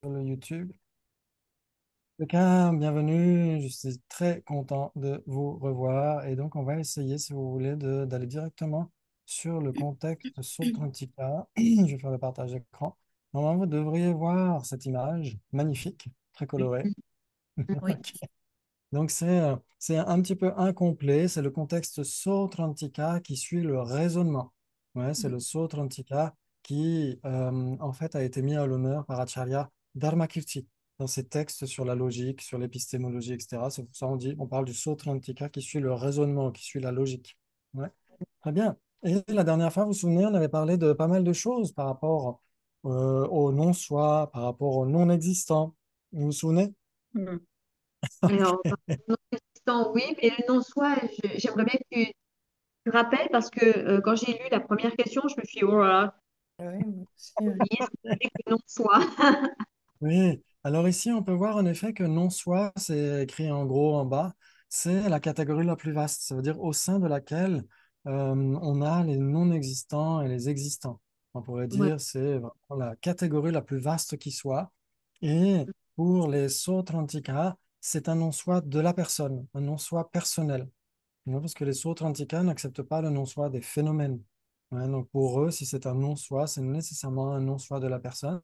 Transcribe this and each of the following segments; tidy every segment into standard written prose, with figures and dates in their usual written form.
Sur le YouTube. Quelqu'un, bienvenue. Je suis très content de vous revoir. Et donc, on va essayer, si vous voulez, d'aller directement sur le contexte Sautrantica. Je vais faire le partage d'écran. Normalement, vous devriez voir cette image magnifique, très colorée. Oui. Ok. Donc, c'est un petit peu incomplet. C'est le contexte Sautrantica qui suit le raisonnement. Ouais, c'est le Sautrantika qui, en fait, a été mis à l'honneur par Acharya Dharmakirti dans ses textes sur la logique, sur l'épistémologie, etc. C'est pour ça qu'on dit, on parle du Sautrantika qui suit le raisonnement, qui suit la logique. Ouais. Très bien. Et la dernière fois, vous vous souvenez, on avait parlé de pas mal de choses par rapport au non-soi, par rapport au non-existant. Vous vous souvenez? Mm. Alors, non existant, oui, mais le non-soi, j'aimerais bien que tu rappelles parce que quand j'ai lu la première question, je me suis dit, oh là là, Oui, moi aussi, oui. qu'est-ce que c'est que le non-soi? Oui, alors ici, on peut voir en effet que non-soi, c'est écrit en gros en bas, c'est la catégorie la plus vaste, ça veut dire au sein de laquelle on a les non-existants et les existants. On pourrait Ouais, dire c'est vraiment la catégorie la plus vaste qui soit. Et pour les Sautrantika, c'est un non-soi de la personne, un non-soi personnel. Non, parce que les Sautrantika n'acceptent pas le non-soi des phénomènes. Ouais, donc pour eux, si c'est un non-soi, c'est nécessairement un non-soi de la personne.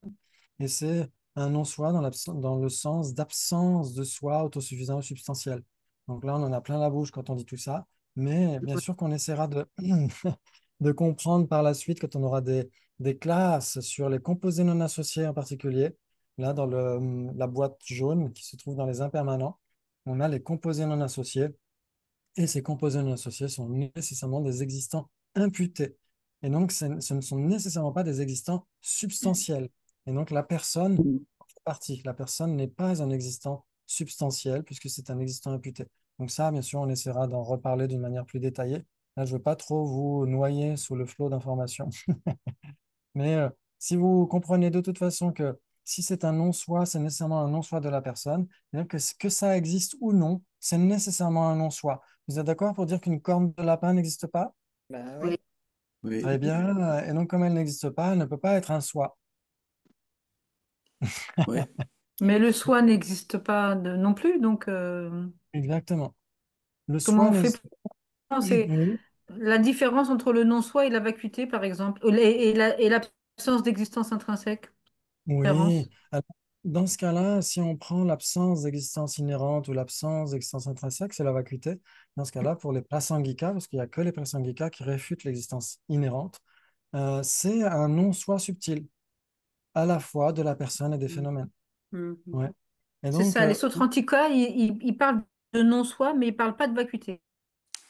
Et c'est un non-soi dans le sens d'absence de soi autosuffisant ou substantiel. Donc là, on en a plein la bouche quand on dit tout ça, mais bien ouais, sûr qu'on essaiera de, de comprendre par la suite quand on aura des classes sur les composés non associés en particulier. Là, dans la boîte jaune qui se trouve dans les impermanents, on a les composés non associés. Et ces composés non associés sont nécessairement des existants imputés. Et donc, ce ne sont nécessairement pas des existants substantiels. Et donc, la personne en fait partie. La personne n'est pas un existant substantiel puisque c'est un existant imputé. Donc ça, bien sûr, on essaiera d'en reparler d'une manière plus détaillée. Là, je ne veux pas trop vous noyer sous le flot d'informations. Mais si vous comprenez de toute façon que si c'est un non-soi, c'est nécessairement un non-soi de la personne, c'est-à-dire que ça existe ou non, c'est nécessairement un non-soi. Vous êtes d'accord pour dire qu'une corne de lapin n'existe pas? Bah oui. oui. Très Oui, bien. Et donc, comme elle n'existe pas, elle ne peut pas être un soi. oui, Mm. Mais le soi n'existe pas non plus, donc Exactement. Le comment soi on fait n'existe pour... Non, pas. c'est Oui. la différence entre le non-soi et la vacuité, par exemple, et l'absence d'existence intrinsèque. Oui. Différence. Alors, dans ce cas-là, si on prend l'absence d'existence inhérente ou l'absence d'existence intrinsèque, c'est la vacuité. Dans ce cas-là, pour les prasangika, parce qu'il n'y a que les prasangika qui réfutent l'existence inhérente, c'est un non-soi subtil, à la fois de la personne et des Mm. phénomènes. Mm. Ouais. Et C'est donc, ça, les Sautrantika, ils parlent de non-soi, mais ils parlent pas de vacuité.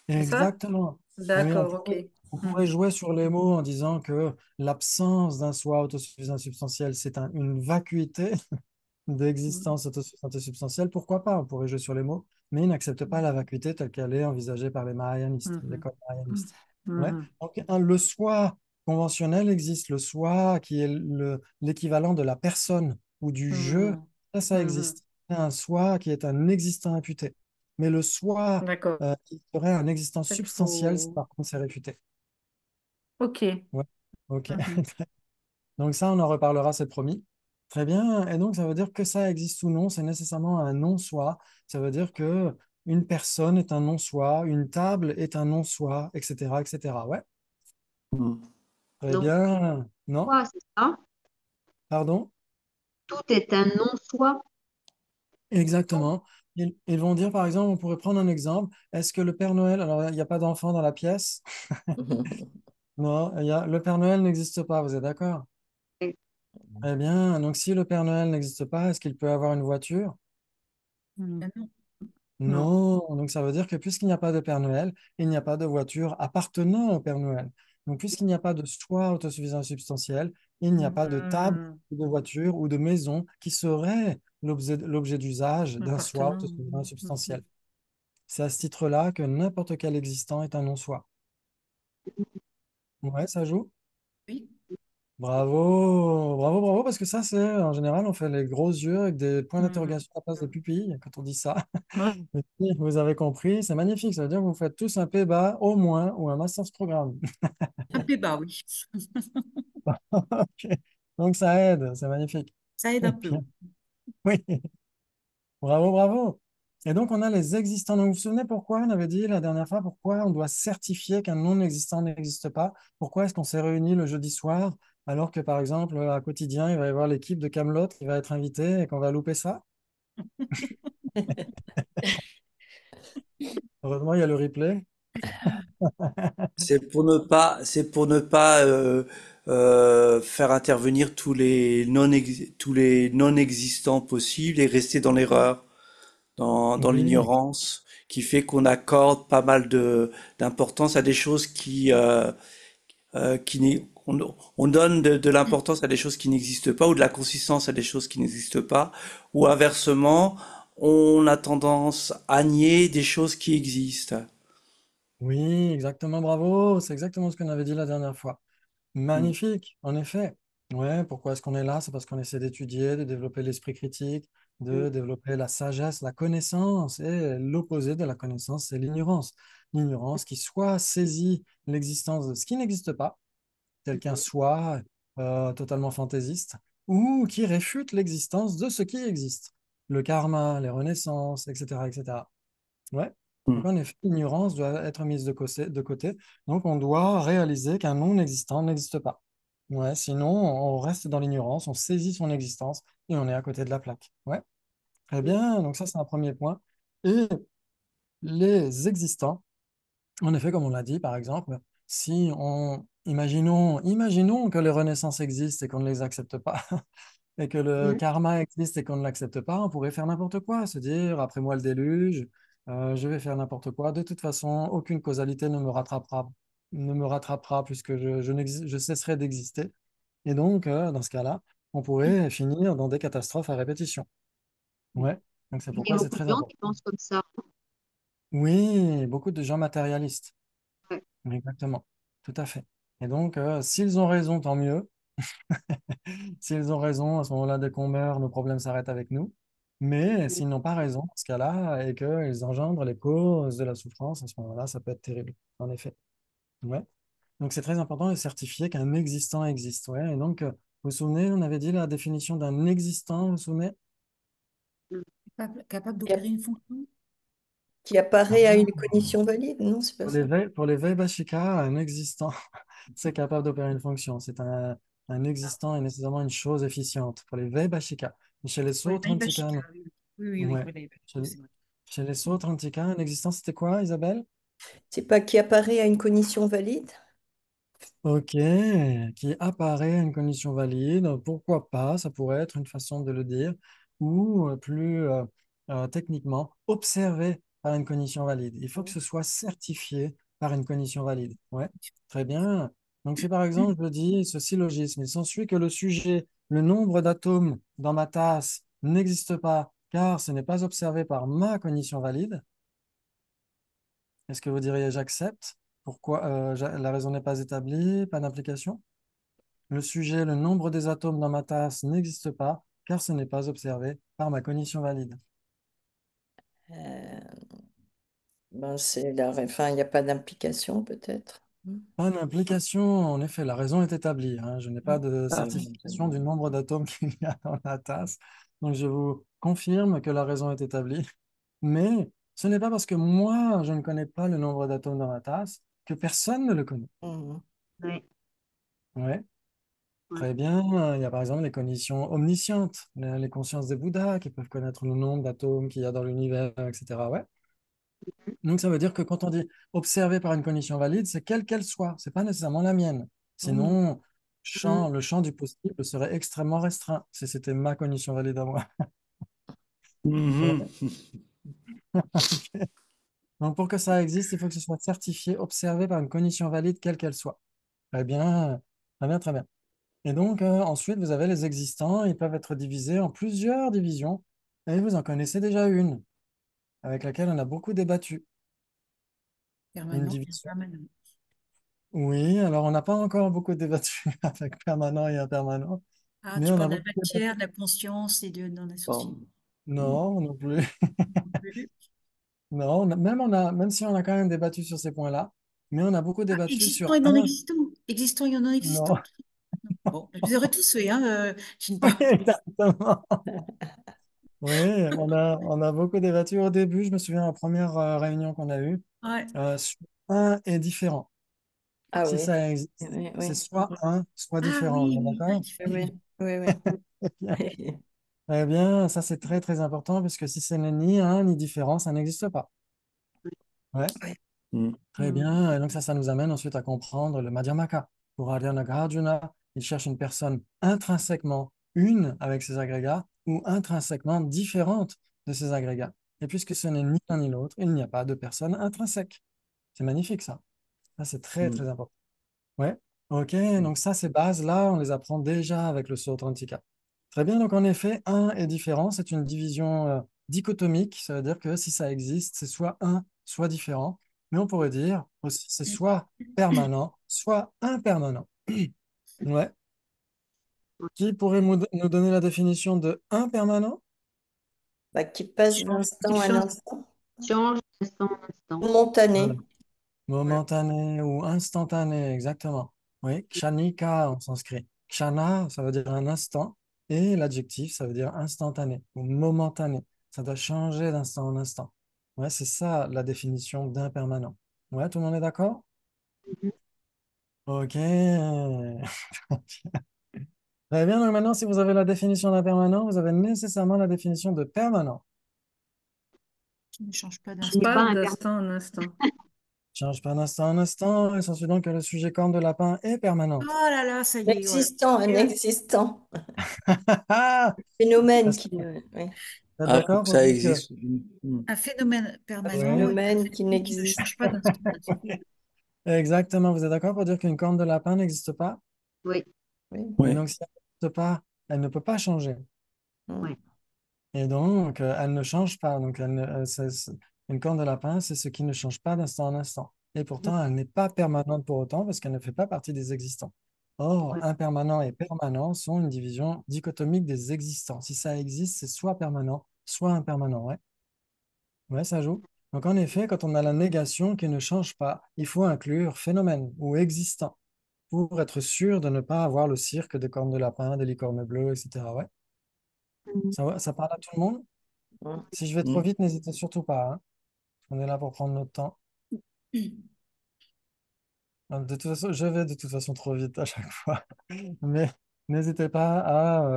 C'est ça? exactement. Oui, D'accord, ok. on Mm. pourrait jouer sur les mots en disant que l'absence d'un soi autosuffisant substantiel, c'est une vacuité Mm. d'existence autosuffisante et substantielle. Pourquoi pas? On pourrait jouer sur les mots, mais ils n'acceptent pas la vacuité telle qu'elle est envisagée par les mahayanistes, Mhm. l'école mahayaniste. Ouais. Mhm. Donc, le soi conventionnel existe, le soi qui est l'équivalent de la personne ou du jeu, Mhm. ça Mhm. existe. C'est un soi qui est un existant imputé. Mais le soi D'accord. qui serait un existant C'est ça qu'il substantiel, faut. par contre, c'est réfuté. Ok. Ouais. OK. Mhm. Donc ça, on en reparlera, c'est promis. Très bien. Et donc, ça veut dire que ça existe ou non, c'est nécessairement un non-soi. Ça veut dire que une personne est un non-soi, une table est un non-soi, etc., etc. Ouais. mm, Très Donc, bien. Non? quoi, c'est ça? Pardon? Tout est un non-soi. Exactement. Ils vont dire, par exemple, on pourrait prendre un exemple. Est-ce que le Père Noël, alors il n'y a pas d'enfant dans la pièce? Non, le Père Noël n'existe pas, vous êtes d'accord? Très bien. Donc, si le Père Noël n'existe pas, est-ce qu'il peut avoir une voiture? Mhm. Ah non. Non. Non, donc ça veut dire que puisqu'il n'y a pas de Père Noël, il n'y a pas de voiture appartenant au Père Noël. Donc puisqu'il n'y a pas de soi autosuffisant substantiel, il n'y a pas de table, Mhm. ou de voiture ou de maison qui serait l'objet d'usage d'un soi Appartenant. autosuffisant Mhm. substantiel. C'est à ce titre-là que n'importe quel existant est un non-soi. Ouais, ça joue? Oui. Bravo, bravo, bravo, parce que ça, c'est en général, on fait les gros yeux avec des points Mhm. d'interrogation à la place des pupilles quand on dit ça. Ouais. Et puis, vous avez compris, c'est magnifique. Ça veut dire que vous faites tous un PBA au moins ou un Master's Programme. Un débat, oui. Ok. Donc ça aide, c'est magnifique. Ça aide un peu. Oui, bravo, bravo. Et donc, on a les existants. Donc, vous vous souvenez pourquoi on avait dit la dernière fois, pourquoi on doit certifier qu'un non-existant n'existe pas? Pourquoi est-ce qu'on s'est réunis le jeudi soir alors que, par exemple, à quotidien, il va y avoir l'équipe de Camelot qui va être invitée et qu'on va louper ça? Heureusement, il y a le replay. C'est pour ne pas faire intervenir tous les non-existants possibles et rester dans l'erreur, dans Oui, l'ignorance, qui fait qu'on accorde pas mal d'importance à des choses qui on donne de l'importance à des choses qui n'existent pas ou de la consistance à des choses qui n'existent pas, ou inversement, on a tendance à nier des choses qui existent. oui, exactement, bravo. C'est exactement ce qu'on avait dit la dernière fois. Mm. Magnifique, en effet. Ouais, pourquoi est-ce qu'on est là? C'est parce qu'on essaie d'étudier, de développer l'esprit critique, de développer la sagesse, la connaissance. Et l'opposé de la connaissance, c'est l'ignorance. L'ignorance qui soit saisit l'existence de ce qui n'existe pas, tel qu'un soi totalement fantaisiste, ou qui réfute l'existence de ce qui existe. Le karma, les renaissances, etc., etc. Ouais. Donc, Mm. en effet, l'ignorance doit être mise de côté. Donc, on doit réaliser qu'un non existant n'existe pas. Ouais, sinon, on reste dans l'ignorance, on saisit son existence et on est à côté de la plaque. Ouais, très bien. Donc, ça, c'est un premier point. Et les existants, en effet, comme on l'a dit, par exemple, si on imaginons que les renaissances existent et qu'on ne les accepte pas, et que le Mm. karma existe et qu'on ne l'accepte pas, on pourrait faire n'importe quoi, se dire, après moi le déluge, je vais faire n'importe quoi. De toute façon, aucune causalité ne me rattrapera puisque je cesserai d'exister. Et donc, dans ce cas-là, on pourrait finir dans des catastrophes à répétition. Ouais, donc c'est Il y a pourquoi c'est beaucoup de très gens qui important. pensent comme ça. Oui, beaucoup de gens matérialistes. Ouais. Exactement, tout à fait. Et donc, s'ils ont raison, tant mieux. S'ils ont raison, à ce moment-là, dès qu'on meurt, nos problèmes s'arrêtent avec nous. Mais s'ils n'ont pas raison, dans ce cas-là, et qu'ils engendrent les causes de la souffrance, à ce moment-là, ça peut être terrible, en effet. Ouais. Donc c'est très important de certifier qu'un existant existe. Ouais. Et donc, vous vous souvenez, on avait dit la définition d'un existant, vous vous souvenez? Mm. Capable Qui d'opérer une fonction? qui apparaît à une Ah. condition valide? Non, c'est pas ça. Pour les Vaibhashika, un existant, c'est capable d'opérer une fonction. Un existant est nécessairement une chose efficiente. Pour les Vaibhashika. Chez les Oui, Sautrantika, Vaibhashika, oui. Oui, oui, oui, ouais. oui, Vaibhashika, Chez, c'est vrai. chez les Mm. Sautrantika, un existant, c'était quoi, Isabelle? C'est pas qui apparaît à une condition valide? Ok, qui apparaît à une condition valide, pourquoi pas, ça pourrait être une façon de le dire, ou plus techniquement, observé par une condition valide. Il faut que ce soit certifié par une condition valide. Ouais, très bien. Donc si par exemple je dis ce syllogisme, il s'ensuit que le sujet, le nombre d'atomes dans ma tasse n'existe pas, car ce n'est pas observé par ma condition valide. Est-ce que vous diriez j'accepte? Pourquoi la raison n'est pas établie, pas d'implication? Le sujet, le nombre des atomes dans ma tasse n'existe pas, car ce n'est pas observé par ma cognition valide. Euh, ben c'est la... Enfin, il n'y a pas d'implication peut-être. Pas d'implication, en effet, la raison est établie, hein. Je n'ai pas de Ah, certification du nombre d'atomes qu'il y a dans la tasse. Donc je vous confirme que la raison est établie. Mais ce n'est pas parce que moi, je ne connais pas le nombre d'atomes dans ma tasse que personne ne le connaît. mhm. Ouais. Ouais, Ouais. très bien. Il y a par exemple les cognitions omniscientes, les consciences des Bouddhas qui peuvent connaître le nombre d'atomes qu'il y a dans l'univers, etc. Ouais. Donc, ça veut dire que quand on dit observé par une condition valide, c'est quelle qu'elle soit, c'est pas nécessairement la mienne. Mhm. Sinon, Mm. le champ du possible serait extrêmement restreint si c'était ma condition valide à moi. Mhm. Ouais. Donc, pour que ça existe, il faut que ce soit certifié, observé par une condition valide, quelle qu'elle soit. Très bien, très bien, très bien. Et donc, ensuite, vous avez les existants, ils peuvent être divisés en plusieurs divisions, et vous en connaissez déjà une, avec laquelle on a beaucoup débattu. Une Permanent et division. impermanent. Oui, alors on n'a pas encore beaucoup débattu avec permanent et impermanent. Ah, Mais tu on a parles de la beaucoup débattu. matière, de la conscience et de non-associé. Bon. Non, non plus. Non plus. Non, même si on a quand même débattu sur ces points-là, mais on a beaucoup Ah, débattu existant sur et non un. existant. Existant et non existant. Non, Bon, je vous aurais tous fait, hein, Oui, Jinpa. exactement. Oui, on a beaucoup débattu au début. Je me souviens, la première réunion qu'on a eue, Ouais. sur un est différent. Ah Si oui, ça existe, oui, c'est oui. soit un, soit Ah différent. oui, Vous êtes oui, un d'accord? Oui, différent. oui, oui, oui. Eh bien, ça c'est très très important parce que si ce n'est ni un ni différent, ça n'existe pas. Ouais, Ouais. Mm. très bien. Et donc ça nous amène ensuite à comprendre le Madhyamaka. Pour Arya Nagarjuna, il cherche une personne intrinsèquement une avec ses agrégats ou intrinsèquement différente de ses agrégats. Et puisque ce n'est ni l'un ni l'autre, il n'y a pas de personne intrinsèque. C'est magnifique ça. Ça c'est très Mm. très important. Ouais, ok. Donc ça, ces bases-là, on les apprend déjà avec le Suratrantika. Très bien, donc en effet, un est différent, c'est une division dichotomique, ça veut dire que si ça existe, c'est soit un, soit différent, mais on pourrait dire aussi c'est soit permanent, soit impermanent. Ouais. Qui pourrait nous donner la définition de impermanent? Bah, qui passe Qui d'instant en change. instant. Change d'instant en instant. Voilà. Momentané. Voilà. Momentané ou instantané, exactement. Oui, kshanika en sanskrit. Kshana, ça veut dire un instant, et l'adjectif, ça veut dire instantané ou momentané. Ça doit changer d'instant en instant. Ouais, c'est ça la définition d'impermanent. Ouais, tout le monde est d'accord? Mhm. Ok. Très bien, donc maintenant, si vous avez la définition d'impermanent, vous avez nécessairement la définition de permanent. Qui ne change pas Qui d'instant. n'est pas Pas impermanent. d'instant en instant. Change pas d'instant en instant, et s'ensuit donc que le sujet corne de lapin est Oh permanente. là là, ça y est, voilà. Existant, un existant. Ah, Phénomène est-ce que qui, oui. vous êtes Ah, faut d'accord que pour ça dire que existe. Mm. Un phénomène Un permanent et un phénomène qui phénomène qui ne n'existe change pas d'instant en instant. exactement, vous êtes d'accord pour dire qu'une corne de lapin n'existe pas? Oui, oui. Et Ouais. donc, si elle n'existe pas, elle ne peut pas changer. Mm. oui. Et donc, elle ne change pas. Donc, une corne de lapin, c'est ce qui ne change pas d'instant en instant. Et pourtant, elle n'est pas permanente pour autant parce qu'elle ne fait pas partie des existants. Or, Ouais. impermanent et permanent sont une division dichotomique des existants. Si ça existe, c'est soit permanent, soit impermanent. Ouais, ouais, ça joue. Donc, en effet, quand on a la négation qui ne change pas, il faut inclure phénomène ou existant pour être sûr de ne pas avoir le cirque des cornes de lapin, des licornes bleues, etc. Ouais, Mhm. ça parle à tout le monde? Mm. Si je vais trop Mm. vite, n'hésitez surtout pas, hein. On est là pour prendre notre temps. De toute façon, je vais de toute façon trop vite à chaque fois. Mais n'hésitez pas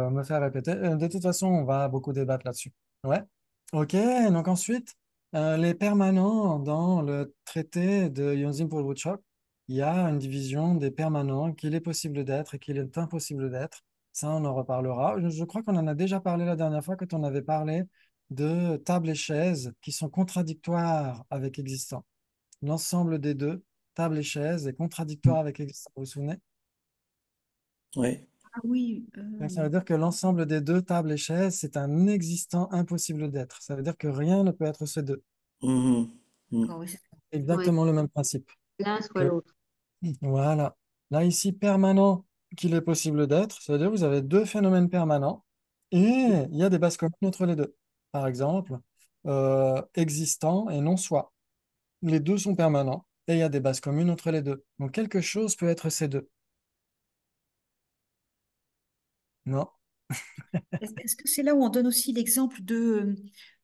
à me faire répéter. De toute façon, on va beaucoup débattre là-dessus. Ouais. OK. Donc ensuite, les permanents dans le traité de Yonzin Polwuchok, il y a une division des permanents qu'il est possible d'être et qu'il est impossible d'être. Ça, on en reparlera. Je crois qu'on en a déjà parlé la dernière fois quand on avait parlé de tables et chaises qui sont contradictoires avec existant. L'ensemble des deux, table et chaise, est contradictoire avec existant. Vous vous souvenez? Ouais. Ah oui, Donc, ça veut dire que l'ensemble des deux, table et chaise, c'est un existant impossible d'être. Ça veut dire que rien ne peut être ces deux. Mhm. Mm. d'accord, oui, c'est ça. Ouais. Exactement le même principe. L'un soit Que, l'autre. voilà. Là, ici, permanent qu'il est possible d'être, ça veut dire que vous avez deux phénomènes permanents et il y a des bases communes entre les deux. Par exemple, existant et non soi. Les deux sont permanents et il y a des bases communes entre les deux. Donc, quelque chose peut être ces deux. Non? Est-ce que c'est là où on donne aussi l'exemple de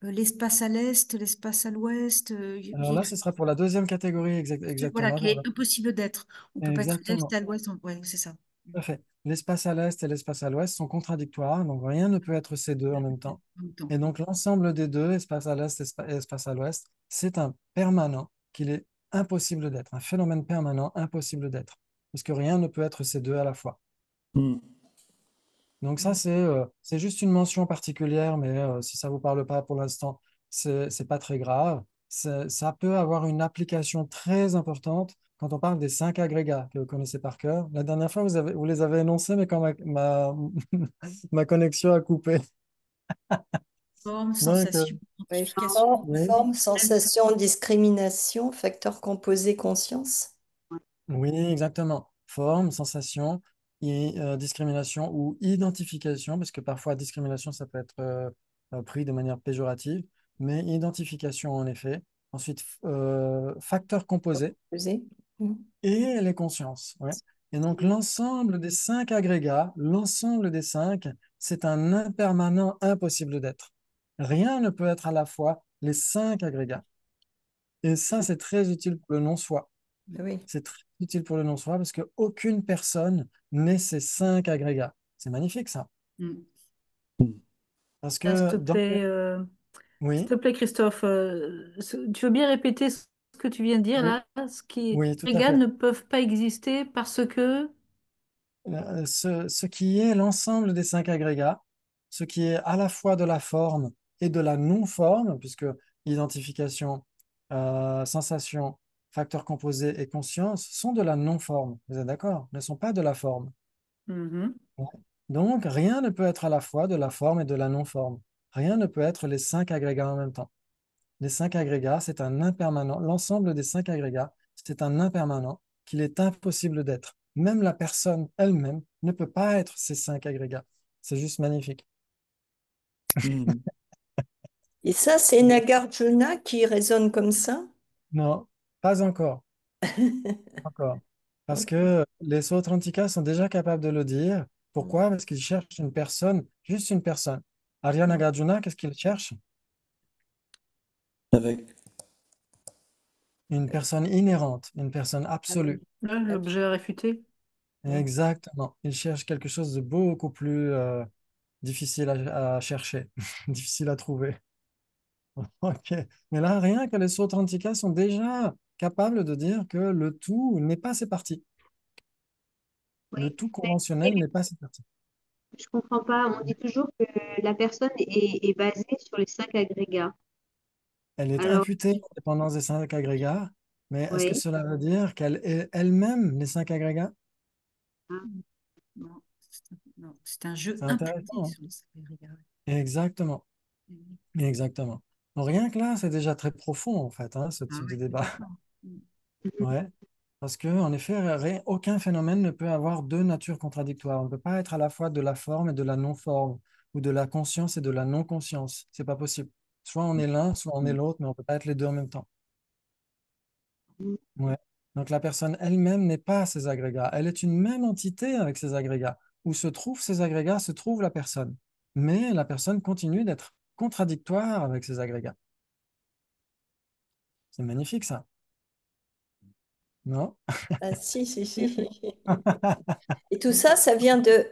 l'espace à l'est, l'espace à l'ouest, Alors là, ce sera pour la deuxième catégorie, voilà, exactement. qui est impossible d'être. On peut pas être à l'est Exactement, et à l'ouest. Ouais, c'est ça. tout à fait. L'espace à l'est et l'espace à l'ouest sont contradictoires, donc rien ne peut être ces deux en même temps. En même temps. Et donc l'ensemble des deux, espace à l'est et espace à l'ouest, c'est un permanent qu'il est impossible d'être, un phénomène permanent impossible d'être, parce que rien ne peut être ces deux à la fois. Mm. Donc ça, c'est juste une mention particulière, mais si ça ne vous parle pas pour l'instant, c'est pas très grave. Ça peut avoir une application très importante quand on parle des cinq agrégats que vous connaissez par cœur. La dernière fois, vous les avez énoncés, mais quand ma connexion a coupé. Forme, Donc, sensation, Oui, identification. oui, forme, sensation, discrimination, facteur composé, conscience. oui, exactement. Forme, sensation, et, discrimination ou identification, parce que parfois discrimination, ça peut être pris de manière péjorative, mais identification en effet. Ensuite, facteurs composés Composé. Mm. et les consciences. Ouais. Et donc, l'ensemble des cinq agrégats, l'ensemble des cinq, c'est un impermanent impossible d'être. Rien ne peut être à la fois les cinq agrégats. Et ça, c'est très utile pour le non-soi. Oui. C'est très utile pour le non-soi parce qu'aucune personne n'est ces cinq agrégats. C'est magnifique, ça. Mm. Parce Ah, que dans... s'il Oui, te plaît, Christophe, tu veux bien répéter ce que tu viens de dire oui, là? Ce qui oui, tout les à gars fait. ne peuvent pas exister parce que. Ce qui est l'ensemble des cinq agrégats, ce qui est à la fois de la forme et de la non-forme, puisque identification, sensation, facteur composé et conscience sont de la non-forme. Vous êtes d'accord? Ne sont pas de la forme. Mhm. Ouais. Donc, rien ne peut être à la fois de la forme et de la non-forme. Rien ne peut être les cinq agrégats en même temps. Les cinq agrégats, c'est un impermanent. L'ensemble des cinq agrégats, c'est un impermanent qu'il est impossible d'être. Même la personne elle-même ne peut pas être ces cinq agrégats. C'est juste magnifique. Hmm. Et ça, c'est Nagarjuna qui résonne comme ça? Non, pas encore. Encore. Parce Ok. que les Sautrantikas sont déjà capables de le dire. Mm. Pourquoi? Parce qu'ils cherchent une personne, juste une personne. Arya Nagarjuna, qu'est-ce qu'il cherche? Avec. Une personne inhérente, une personne Ah oui. absolue. Ouais, l'objet à réfuter. Mm. Exactement. Il cherche quelque chose de beaucoup plus difficile à chercher, difficile à trouver. Ok. Mais là, rien que les Sautrantikas sont déjà capables de dire que le tout n'est pas ses parties. Le Oui, tout mais conventionnel n'est pas ses parties. je comprends pas. On dit toujours que la personne est basée sur les cinq agrégats. Elle est Alors, imputée en dépendance des cinq agrégats, mais est-ce que oui. cela veut dire qu'elle est elle-même les cinq agrégats? Ah, Non, non, c'est un jeu C'est imputé intéressant, sur les agrégats. hein. Exactement. Oui. Exactement. Donc, rien que là, c'est déjà très profond, en fait, hein, ce Ah type de oui, débat. complètement. Mm. mhm. Ouais. Parce que, en effet, aucun phénomène ne peut avoir deux natures contradictoires. On ne peut pas être à la fois de la forme et de la non-forme, ou de la conscience et de la non-conscience. C'est pas possible. Soit on est l'un, soit on est l'autre, mais on ne peut pas être les deux en même temps. Ouais. Donc la personne elle-même n'est pas ces agrégats. Elle est une même entité avec ces agrégats. Où se trouvent ces agrégats, se trouve la personne. Mais la personne continue d'être contradictoire avec ces agrégats. C'est magnifique ça, non? Ah, si, si, si. Et tout ça, ça vient de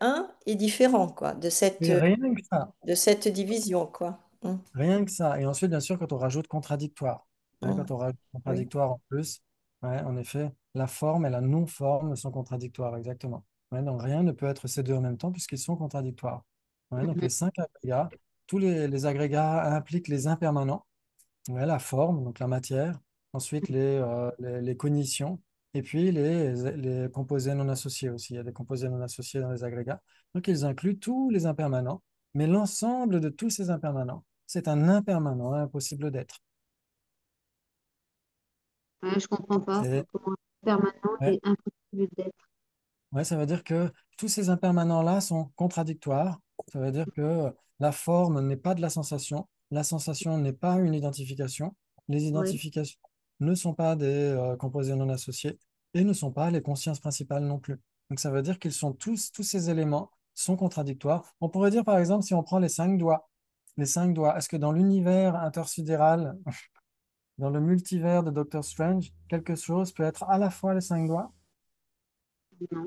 un et différent, quoi, Et rien que ça. de cette division, quoi. Mm. Rien que ça. Et ensuite, bien sûr, quand on rajoute contradictoire, hein, Mm. quand on rajoute Oui. contradictoire en plus, ouais, en effet, la forme et la non-forme sont contradictoires, exactement. Ouais, donc rien ne peut être ces deux en même temps puisqu'ils sont contradictoires. Ouais, donc les cinq agrégats, tous les agrégats impliquent les impermanents, ouais, la forme, donc la matière, ensuite les cognitions, et puis les composés non associés aussi. Il y a des composés non associés dans les agrégats. Donc ils incluent tous les impermanents, mais l'ensemble de tous ces impermanents, c'est un impermanent impossible d'être. Ouais, je comprends pas C'est, comment un permanent ouais, est impossible d'être. ouais, ça veut dire que tous ces impermanents-là sont contradictoires. Ça veut dire que la forme n'est pas de la sensation n'est pas une identification, les Oui. identifications ne sont pas des composés non associés et ne sont pas les consciences principales non plus. Donc ça veut dire qu'ils sont tous ces éléments sont contradictoires. On pourrait dire par exemple si on prend les cinq doigts, est-ce que dans l'univers intersidéral, dans le multivers de Doctor Strange, quelque chose peut être à la fois les cinq doigts? Non.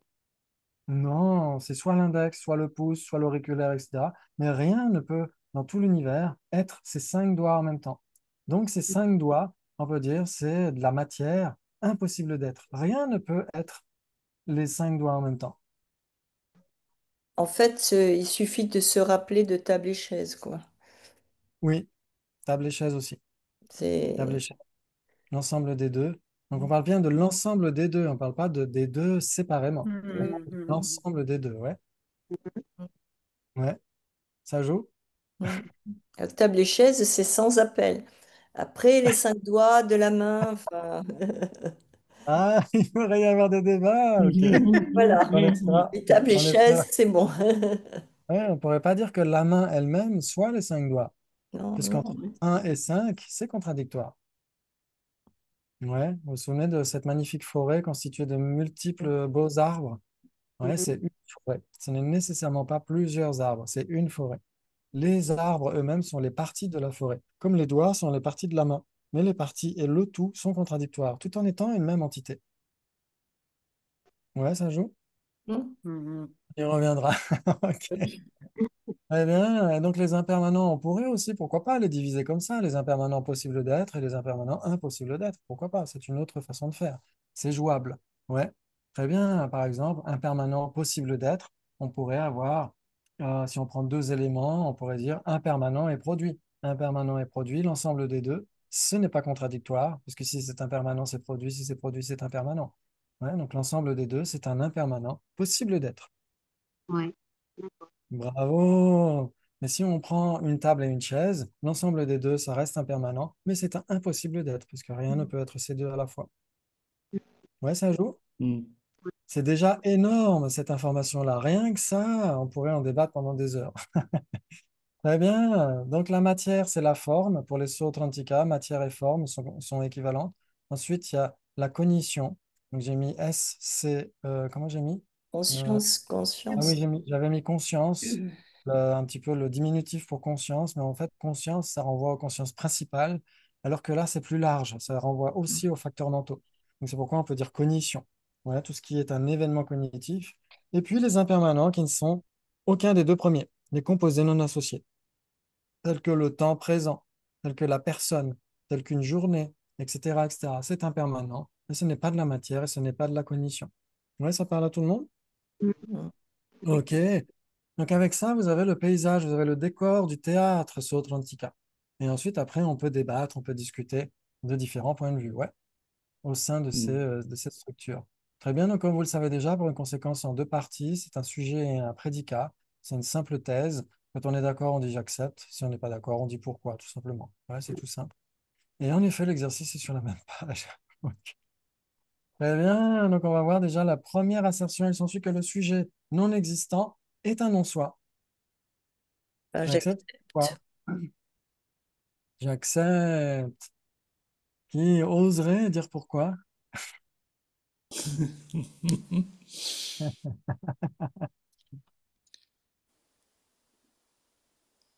Non, c'est soit l'index, soit le pouce, soit l'auriculaire, etc. Mais rien ne peut, dans tout l'univers, être ces cinq doigts en même temps. Donc, ces cinq doigts, on peut dire, c'est de la matière impossible d'être. Rien ne peut être les cinq doigts en même temps. En fait, il suffit de se rappeler de table et chaise, quoi. Oui, table et chaise aussi. Table et C'est chaise, l'ensemble des deux. Donc, on parle bien de l'ensemble des deux. On ne parle pas des deux séparément. Vraiment de Mhm. l'ensemble des deux, ouais. Mm. Ouais, ça joue. Mm. Table et chaise, c'est sans appel. Après, les cinq doigts de la main, enfin, Ah, il pourrait y avoir des débats, ok. voilà. On laissera, Les tables et on laissera. chaises, c'est bon. Ouais, on ne pourrait pas dire que la main elle-même soit les cinq doigts, Non, non. puisqu'entre un et cinq, c'est contradictoire. Ouais, vous vous souvenez de cette magnifique forêt constituée de multiples beaux arbres? Ouais, Mhm. c'est une forêt. Ce n'est nécessairement pas plusieurs arbres, c'est une forêt. Les arbres eux-mêmes sont les parties de la forêt, comme les doigts sont les parties de la main. Mais les parties et le tout sont contradictoires, tout en étant une même entité. Ouais, ça joue? Hmm. Mhm. Il reviendra. Ok. Oui. Eh bien, donc les impermanents, on pourrait aussi, pourquoi pas, les diviser comme ça, les impermanents possibles d'être et les impermanents impossibles d'être. Pourquoi pas? C'est une autre façon de faire. C'est jouable. Ouais. Très bien. Par exemple, impermanent possible d'être, on pourrait avoir, si on prend deux éléments, on pourrait dire impermanent et produit. Impermanent et produit, l'ensemble des deux, ce n'est pas contradictoire, parce que si c'est impermanent, c'est produit, si c'est produit, c'est impermanent. Ouais, donc l'ensemble des deux, c'est un impermanent possible d'être. Ouais. D'accord. Bravo! Mais si on prend une table et une chaise, l'ensemble des deux, ça reste impermanent, mais c'est impossible d'être, puisque rien ne peut être ces deux à la fois. Ouais, ça joue? Hmm. C'est déjà énorme, cette information-là. Rien que ça, on pourrait en débattre pendant des heures. Très bien. Donc la matière, c'est la forme. Pour les Sautrantika, matière et forme sont équivalentes. Ensuite, il y a la cognition. Donc j'ai mis S, C, comment j'ai mis? Euh, Conscience, Ah oui, conscience. j'avais mis conscience, un petit peu le diminutif pour conscience, mais en fait, conscience, ça renvoie aux consciences principales, alors que là, c'est plus large, ça renvoie aussi aux facteurs mentaux. Donc, c'est pourquoi on peut dire cognition. Voilà, tout ce qui est un événement cognitif. Et puis, les impermanents qui ne sont aucun des deux premiers, les composés non associés, tels que le temps présent, tels que la personne, tels qu'une journée, etc., etc. C'est impermanent, mais ce n'est pas de la matière et ce n'est pas de la cognition. Ouais, ça parle à tout le monde? Mhm. Hmm. Oui. Ok. Donc avec ça, vous avez le paysage, vous avez le décor du théâtre sur Atlantica. Et ensuite, après, on peut débattre, on peut discuter de différents points de vue, ouais, au sein Hmm. de cette structure. Très bien, donc comme vous le savez déjà, pour une conséquence en deux parties, c'est un sujet et un prédicat, c'est une simple thèse. Quand on est d'accord, on dit j'accepte. Si on n'est pas d'accord, on dit pourquoi, tout simplement. Ouais, c'est tout simple. Et en effet, l'exercice est sur la même page. Ok. Très bien, donc on va voir déjà la première assertion. Il s'ensuit que le sujet non existant est un non-soi. J'accepte J'accepte. quoi? J'accepte. Qui oserait dire pourquoi?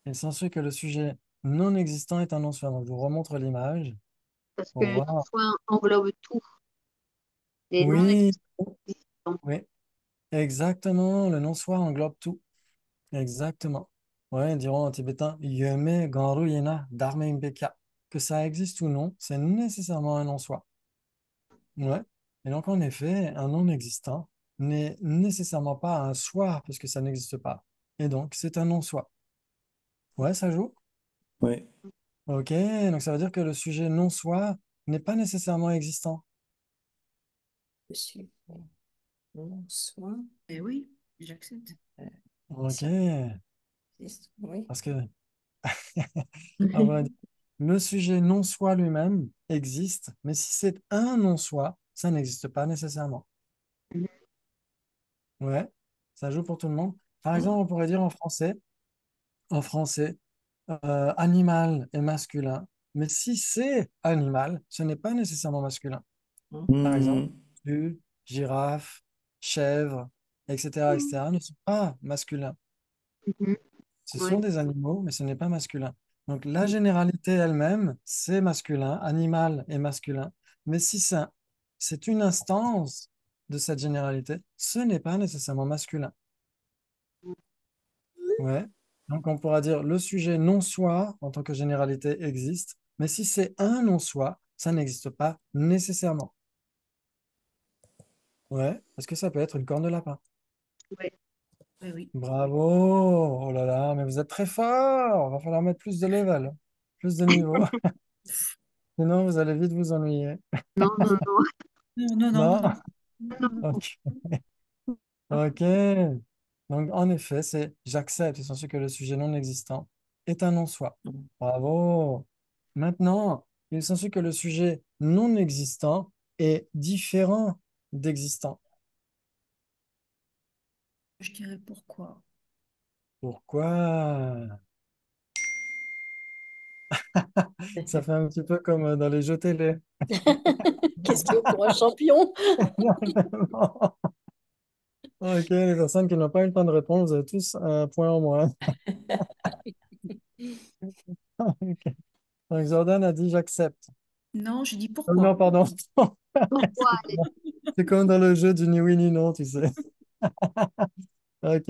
Il s'ensuit que le sujet non existant est un non-soi. Donc, je vous remontre l'image Parce que pour le voir. soi englobe tout, les non Oui, existants. oui, exactement. Le non-soi englobe tout. Exactement. Ouais, ils diront en tibétain, Yeme Ganru Yena Dharma Impekya. Que ça existe ou non, c'est nécessairement un non-soi. Ouais. Et donc, en effet, un non-existant n'est nécessairement pas un soi, puisque ça n'existe pas. Et donc, c'est un non-soi. Ouais, ça joue? Ouais. Ok, donc ça veut dire que le sujet non-soi n'est pas nécessairement existant. Je suis non soi. Eh oui, j'accepte. euh, Ok, Ça existe. Oui. parce que à vrai dire, le sujet non-soi lui-même existe, mais si c'est un non-soi, ça n'existe pas nécessairement. Mhm. Ouais, ça joue pour tout le monde. Par Hmm. exemple, on pourrait dire en français, animal est masculin, mais si c'est animal, ce n'est pas nécessairement masculin. Hmm. Par exemple, Hmm. tu, girafe, chèvre, etc., etc., ne sont pas masculins. Mhm. Ce sont Ouais. des animaux, mais ce n'est pas masculin. Donc la généralité elle-même, c'est masculin, animal est masculin. Mais si c'est une instance de cette généralité, ce n'est pas nécessairement masculin. Ouais. Donc on pourra dire le sujet non-soi en tant que généralité existe, mais si c'est un non-soi, ça n'existe pas nécessairement. Ouais. Est-ce que ça peut être une corne de lapin? Ouais. Oui, oui. Bravo! Oh là là, mais vous êtes très fort! Va falloir mettre plus de level, plus de niveau. Sinon, vous allez vite vous ennuyer. Non, non, non. Non, non, non, Non? non. Ok. Ok. Donc, en effet, c'est j'accepte, essentiel que le sujet non existant est un non-soi. Hmm. Bravo. Maintenant, il s'ensuit que le sujet non existant est différent d'existant. Je dirais pourquoi. Pourquoi? Ça fait un petit peu comme dans les jeux télé. Question pour un champion. Ok, les personnes qui n'ont pas eu le temps de répondre, vous avez tous un point en moins. Ok. Donc Jordan a dit j'accepte. Non, je dis Oh non, pourquoi. pardon. Pourquoi? C'est comme dans le jeu du ni oui ni non, tu sais. Ok,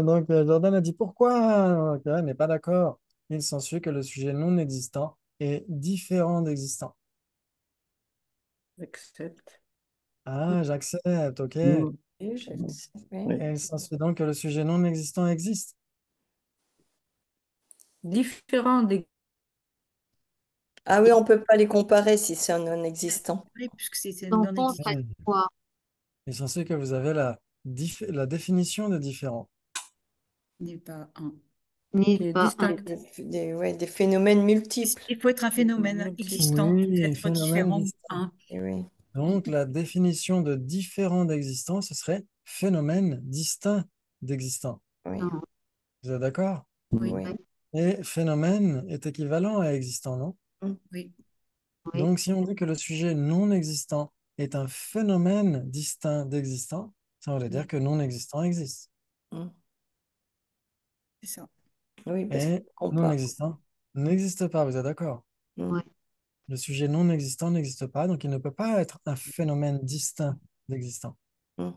donc Jordan a dit pourquoi? Ok, elle n'est pas d'accord. Il s'ensuit que le sujet non existant est différent d'existant. J'accepte. Ah, j'accepte, ok. Et Mm. Oui, je le sais, oui. Oui. il s'ensuit donc que le sujet non existant existe. Différent des... Ah oui, on peut pas les comparer si c'est un non-existant. Oui, puisque c'est Dans le non fond, ça existant. dit quoi? Il s'ensuit que vous avez la définition de différent. N'est pas un. N'est qui est pas un. distinct. Ouais, des phénomènes multiples. Il faut être un phénomène Multiple. existant pour Oui, être phénomène différent distinct. un. Et oui, Donc, la définition de différent d'existant, ce serait phénomène distinct d'existant. oui, Non. Vous êtes d'accord? Oui, oui. Oui, Et phénomène est équivalent à existant, non? Mm. oui. oui, Donc, si on dit que le sujet non existant est un phénomène distinct d'existant, ça veut dire que non existant existe. Mm. C'est ça. Oui, parce qu'on Et non compare. existant n'existe pas, vous êtes d'accord? Mm. oui. Le sujet non existant n'existe pas, donc il ne peut pas être un phénomène distinct d'existant. Mm.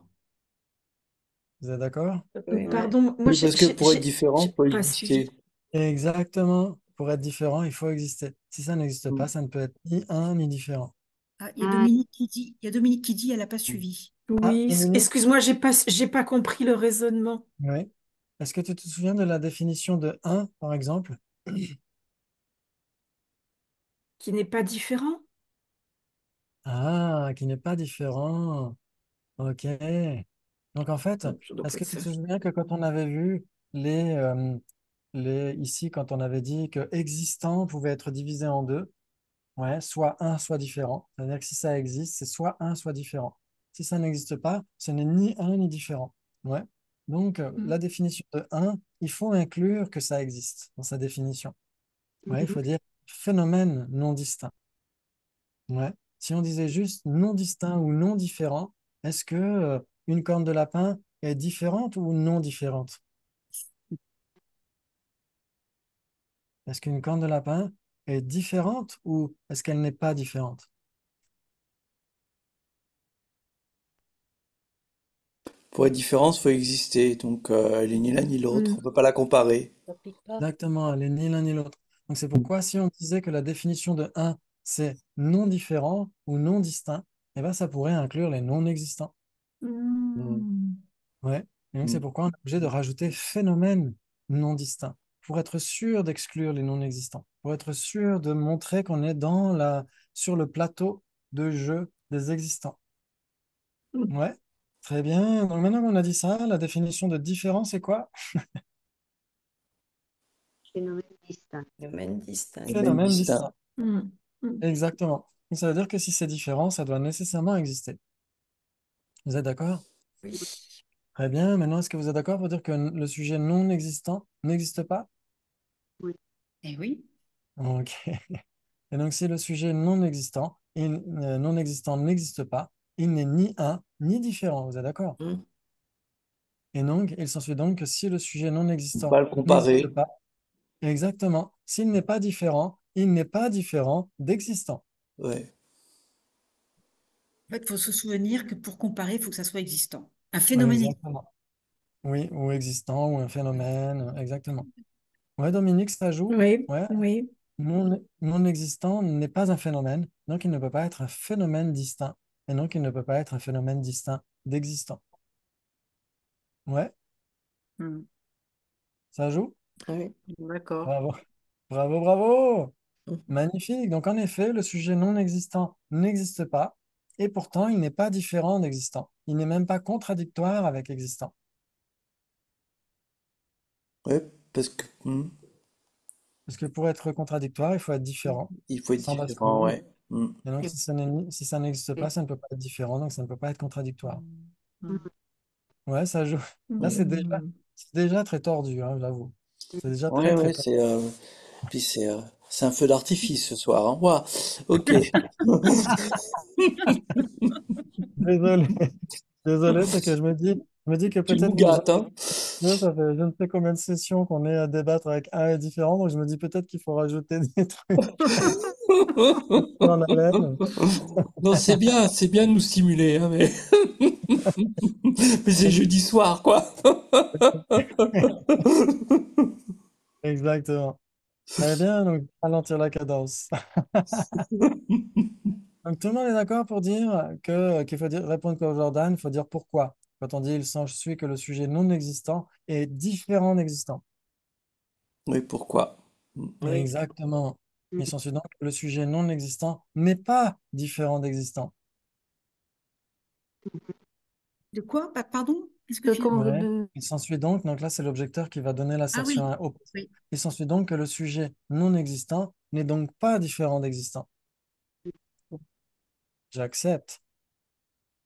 Vous êtes d'accord? Oui, oui. Pardon, moi Oui, parce que pour être différent, j'ai il faut pas suivi. exister. Exactement. Pour être différent, il faut exister. Si ça n'existe Mm. pas, ça ne peut être ni un ni différent. Ah, Ah, Il y a Dominique qui dit, elle n'a pas Mm. suivi. Ah, Oui, Dominique? excuse-moi, j'ai pas compris le raisonnement. Oui. Est-ce que tu te souviens de la définition de un, par exemple? Qui n'est pas différent? Ah, qui n'est pas différent. Ok. Donc en fait, Non, je dois est-ce pas que être tu te ça. souviens que quand on avait vu ici, quand on avait dit que existant pouvait être divisé en deux, ouais, soit un, soit différent. C'est-à-dire que si ça existe, c'est soit un, soit différent. Si ça n'existe pas, ce n'est ni un ni différent. Ouais. Donc, Mm. la définition de un, il faut inclure que ça existe dans sa définition. Ouais, il mhm. faut dire phénomène non distinct. Ouais. Si on disait juste non distinct ou non différent, est-ce que une corne de lapin est différente ou non différente? Est-ce qu'une corne de lapin est différente ou est-ce qu'elle n'est pas différente? Pour être différent, il faut exister. Donc, elle est ni l'un ni l'autre. Mm. On peut pas la comparer. Ça pique pas. Exactement, elle est ni l'un ni l'autre. Donc c'est pourquoi si on disait que la définition de un, c'est non différent ou non distinct, eh ben, ça pourrait inclure les non existants. Mm. Mm. Ouais. Et donc c'est Mm. pourquoi on est obligé de rajouter phénomène non distinct pour être sûr d'exclure les non existants, pour être sûr de montrer qu'on est sur le plateau de jeu des existants. Ouais. Très bien. Donc maintenant qu'on a dit ça, la définition de différent, c'est quoi? Phénomène distinct. Domaine distinct. Domaine Phénomène distinct. distinct. Mm. Mm. Exactement. Donc, ça veut dire que si c'est différent, ça doit nécessairement exister. Vous êtes d'accord? Oui. Très bien. Maintenant, est-ce que vous êtes d'accord pour dire que le sujet non existant n'existe pas? Oui. Eh oui. Ok. Et donc, si le sujet non existant, non existant n'existe pas, il n'est ni un ni différent. Vous êtes d'accord? Mm. Et donc, il s'ensuit donc que si le sujet non On peut pas existant le n'existe comparer. pas, exactement, s'il n'est pas différent, il n'est pas différent d'existant. Ouais. En fait, il faut se souvenir que pour comparer, il faut que ça soit existant. Un Ouais, phénomène existant. exactement. Oui, ou existant, ou un phénomène, exactement. Ouais, Dominique, ça joue. Oui, Ouais, oui. non existant n'est pas un phénomène, donc il ne peut pas être un phénomène distinct, et donc il ne peut pas être un phénomène distinct d'existant. Ouais, Mm. ça joue? Oui. D'accord. Bravo, bravo, bravo! Mm. Magnifique. Donc en effet, le sujet non existant n'existe pas, et pourtant il n'est pas différent d'existant. Il n'est même pas contradictoire avec existant. Ouais, parce que Parce que pour être contradictoire, il faut être différent, il faut être sans différent, bascule. ouais. Mm. Et donc si ça n'existe pas, ça ne peut pas être différent, donc ça ne peut pas être contradictoire. Mm. Ouais, ça joue. Là, Mm. c'est déjà très tordu, hein, j'avoue. C'est déjà très, Ouais, très ouais, tordu. puis c'est C'est un feu d'artifice ce soir, hein. Ouah. Ok. Désolé, désolé, c'est que je me dis que Tu nous peut-être que gâtes, hein. ça fait je ne sais combien de sessions qu'on est à débattre avec un et différent, donc je me dis peut-être qu'il faut rajouter des trucs en haleine. Non, c'est bien de nous stimuler, hein, mais, mais c'est jeudi soir, quoi. Exactement. Très bien, donc ralentir la cadence. Donc tout le monde est d'accord pour dire que qu'il faut répondre comme Jordan, il faut dire pourquoi. Quand on dit il s'ensuit que le sujet non existant est différent d'existant. Oui, pourquoi? Oui. Exactement. Il s'ensuit donc que le sujet non existant n'est pas différent d'existant. De quoi? Pardon? Qu'est-ce que De, tu viens de dire? Ouais. de- Il s'ensuit donc là c'est l'objecteur qui va donner Ah l'assertion oui, opposée. oui. Il s'ensuit donc que le sujet non existant n'est donc pas différent d'existant. J'accepte,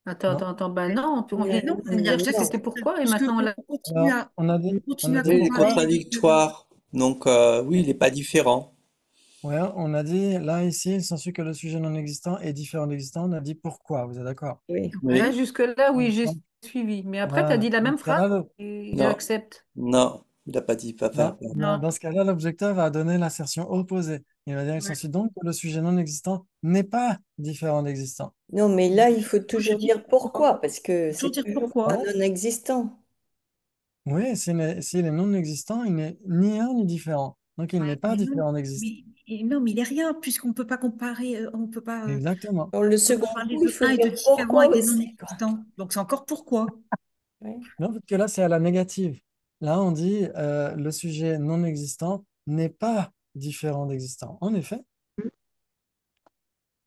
non? attends, ben non, on vient Mais non, de dire que Non. c'était pourquoi et puisque maintenant on l'a. Alors, on on continue a à dit Oui, il est comparer pourquoi? contradictoire. Donc, oui, il n'est pas différent. Ouais, on a dit, là, ici, il s'ensuit que le sujet non existant est différent d'existant. On a dit pourquoi, vous êtes d'accord? Oui. Là, Oui. jusque-là, oui, j'ai Donc, suivi. Mais après, tu as voilà. dit la Dans même ce phrase cas-là, et Non, j'accepte. non, il n'a pas dit papa. dans Non. ce cas-là, l'objecteur va donner l'assertion opposée. Il va dire, il Ouais. s'ensuit donc que le sujet non existant n'est pas différent d'existant. Non, mais là, il faut Moi, je toujours dis dire pourquoi, parce que toujours c'est dire toujours un pourquoi. non-existant. Oui, s'il est non existant, il n'est ni un ni différent. Donc, il n'est pas Mais non, différent d'existant. non, mais il est rien, puisqu'on ne peut pas comparer, on peut pas, Exactement. Dans le on peut second parler coup, il de faut un et de dire différent pourquoi et des non aussi, quoi. existants. Donc c'est encore pourquoi. Oui. Non, parce que là, c'est à la négative. Là, on dit le sujet non existant n'est pas différent d'existant. En effet,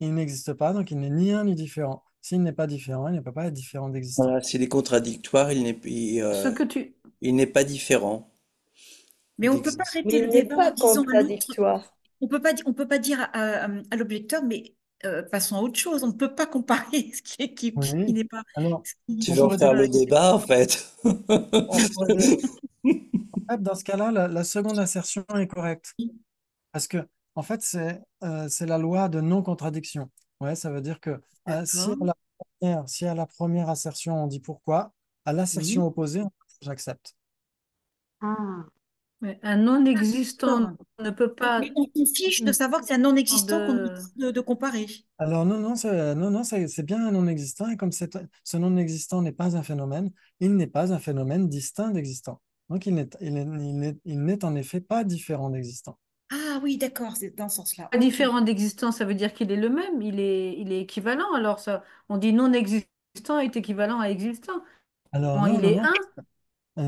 il n'existe pas, donc il n'est ni un ni différent. S'il n'est pas différent, il ne peut pas être différent d'existant. Voilà, s'il est contradictoire, Ce que tu. il n'est pas différent. Mais Il on ne peut pas existe. Mais arrêter il le n'est débat en pas disant à l'autre, contradictoire. on peut pas dire à l'objecteur, mais passons à autre chose. On ne peut pas comparer ce qui Oui. n'est pas. Alors, Ce Tu on veux qui en pourrait n'est dire faire pas. le débat, en fait. on pourrait dire, en fait, dans ce cas-là, la seconde assertion est correcte. Parce que, en fait, c'est la loi de non-contradiction. Ouais, ça veut dire que D'accord. si à la première assertion, on dit pourquoi, à l'assertion Oui. opposée, on dit j'accepte. Ah, Mais un non-existant D'accord. ne peut pas. Mais on s'en fiche de savoir que c'est un non-existant qu'on nous De... dit de comparer. Alors non, non, c'est bien un non-existant, et comme ce non-existant n'est pas un phénomène, il n'est pas un phénomène distinct d'existant. Donc il n'est en effet pas différent d'existant. Ah oui, d'accord, c'est dans ce sens-là. Pas Ok. différent d'existant, ça veut dire qu'il est le même, il est équivalent. Alors ça, on dit non-existant est équivalent à existant. Alors Bon, il est un.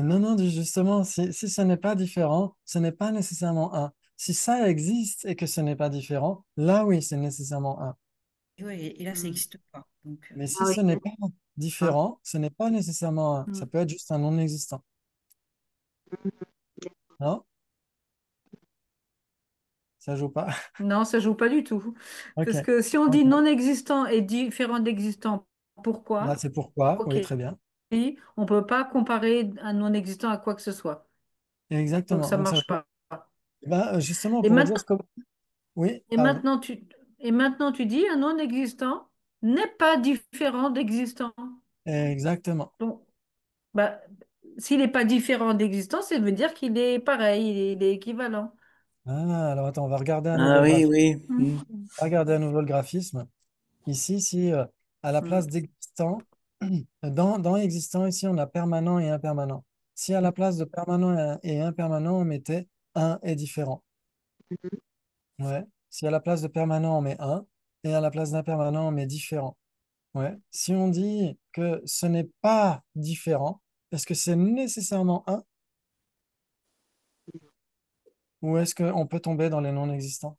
non, justement, si ce n'est pas différent, ce n'est pas nécessairement un. Si ça existe et que ce n'est pas différent, là oui, c'est nécessairement un. Et là, ça Hmm. n'existe pas. Donc, Mais ah si oui. ce n'est pas Ah. différent, ce n'est pas nécessairement un. Ça Hmm. peut être juste un non-existant. Non? Ça joue pas? Non, ça joue pas du tout. Ok. Parce que si on dit Ok. non-existant est différent d'existant, Là, pourquoi? c'est pourquoi. Ok. Oui, très bien. On ne peut pas comparer un non-existant à quoi que ce soit. Donc Exactement. ça Donc, ça marche veut dire, pas. justement, on Et pourrait dire maintenant, ce comme... Oui, et pardon. maintenant tu, et maintenant tu dis un non-existant n'est pas différent d'existant. Exactement. Donc, bah, s'il n'est pas différent d'existant, ça veut dire qu'il est pareil, il est équivalent. Ah, alors attends, on va regarder à nouveau Ah le oui, graphisme. oui. Hmm. On va regarder à nouveau le graphisme. Ici, si à la Hmm. place d'existant, dans existant, ici, on a permanent et impermanent. Si à la place de permanent et impermanent, on mettait un et différent. Ouais. Si à la place de permanent, on met un, et à la place d'impermanent, on met différent. Ouais. Si on dit que ce n'est pas différent, est-ce que c'est nécessairement un ou est-ce qu'on peut tomber dans les non-existants?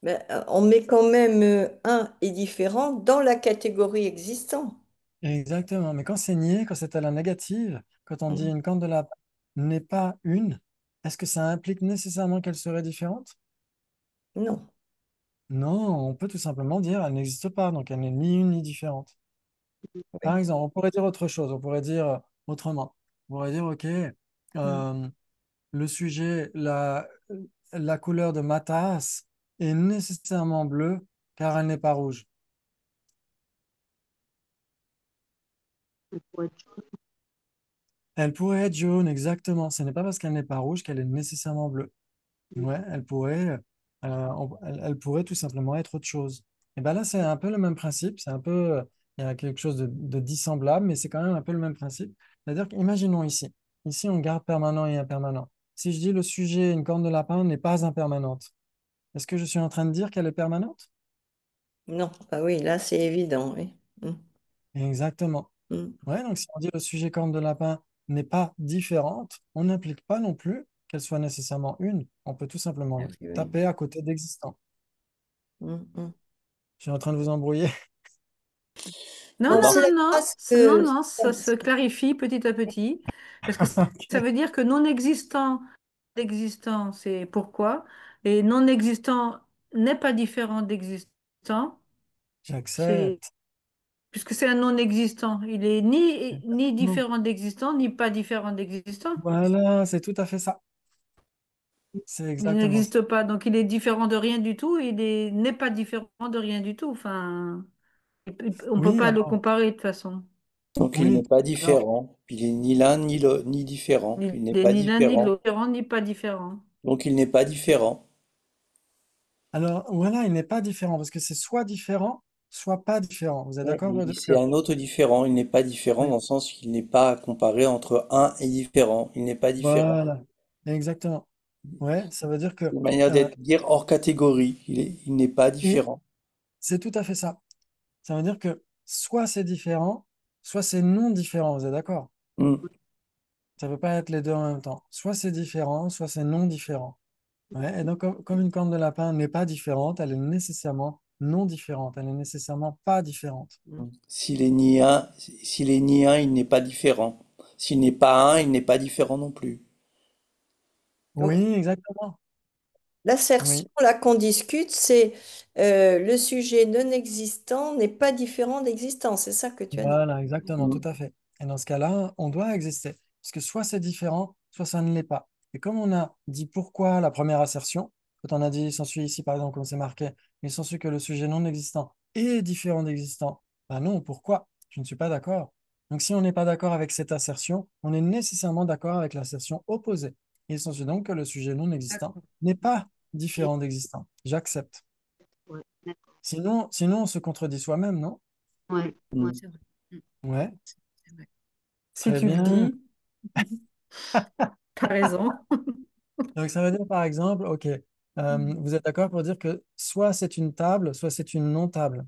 Ben, on met quand même un et différent dans la catégorie existant. Exactement. Mais quand c'est nié, quand c'est à la négative, quand on dit une candelabre n'est pas une, est-ce que ça implique nécessairement qu'elle serait différente? Non. Non, on peut tout simplement dire elle n'existe pas, donc elle n'est ni une ni différente. Par Oui. exemple, on pourrait dire autre chose, on pourrait dire autrement. On pourrait dire, OK, Mm. euh, le sujet, la couleur de ma tasse est nécessairement bleue car elle n'est pas rouge. Ça pourrait être chaud. Elle pourrait être jaune, exactement. Ce n'est pas parce qu'elle n'est pas rouge qu'elle est nécessairement bleue. Ouais, elle pourrait tout simplement être autre chose. Et bien là, c'est un peu le même principe. C'est un peu, il y a quelque chose de dissemblable, mais c'est quand même un peu le même principe. C'est-à-dire qu'imaginons ici. Ici, on garde permanent et impermanent. Si je dis le sujet, une corne de lapin n'est pas impermanente, est-ce que je suis en train de dire qu'elle est permanente? Non, ah oui, là c'est évident, oui. Mm, Exactement. mm. Ouais, donc si on dit le sujet corne de lapin n'est pas différente, on n'implique pas non plus qu'elle soit nécessairement une. On peut tout Ah simplement oui, oui. taper à côté d'existant. Mm, mm. Je suis en train de vous embrouiller. Non, Bon, non, Non. c'est la non, non, phrase non, que... non, ça se clarifie petit à petit, parce que ça Ok, veut dire que non existant d'existant, c'est pourquoi, et non existant n'est pas différent d'existant, c'est j'accepte. puisque c'est un non existant, il est ni Non. différent d'existant, ni pas différent d'existant. Voilà, c'est tout à fait ça. C'est Il exactement ça. n'existe pas, donc il est différent de rien du tout, n'est pas différent de rien du tout. Enfin, on ne peut Oui, pas le alors, comparer de toute façon. Donc il oui. n'est pas Alors, différent. Il est ni l'un ni différent. Il Il n'est n'est pas ni l'un ni différent. l'autre, différent ni pas différent. Donc il n'est pas différent. alors, voilà, il n'est pas différent parce que c'est soit différent, soit pas différent. Vous êtes Ouais, d'accord pour dire c'est que... un autre différent. Il n'est pas différent dans Oui, le sens qu'il n'est pas à comparer entre un et différent. Il n'est pas différent. voilà, exactement. Ouais, ça veut dire C'est que... une manière euh, d'être dire hors catégorie. Il n'est pas et différent. c'est tout à fait ça. Ça veut dire que soit c'est différent, soit c'est non différent. Vous êtes d'accord? Hmm. Ça ne peut pas être les deux en même temps. Soit c'est différent, soit c'est non différent. Ouais, et donc, comme une corne de lapin n'est pas différente, elle est nécessairement non différente. Elle n'est nécessairement pas différente. S'il est ni un, il n'est pas différent. S'il n'est pas un, il n'est pas différent non plus. Donc, Oui, exactement. l'assertion Oui, là qu'on discute, c'est le sujet non existant n'est pas différent d'existant. C'est ça que tu as dit. voilà, exactement, tout Hmm. à fait. Et dans ce cas-là, on doit exister. Parce que soit c'est différent, soit ça ne l'est pas. Et comme on a dit pourquoi la première assertion, quand on a dit, il s'ensuit ici, par exemple, comme c'est marqué, il s'ensuit que le sujet non existant est différent d'existant. Ben non, pourquoi? Je ne suis pas d'accord. Donc si on n'est pas d'accord avec cette assertion, on est nécessairement d'accord avec l'assertion opposée. Il s'ensuit donc que le sujet non existant D'accord. n'est pas Et- différent d'existant. J'accepte. ouais, d'accord. Sinon, on se contredit soi-même, non? Ouais, ouais. Hmm. C'est vrai. Mm, Ouais, c'est vrai. Si très tu le bien. dis, t'as raison. Donc, ça veut dire, par exemple, OK, vous êtes d'accord pour dire que soit c'est une table, soit c'est une non-table.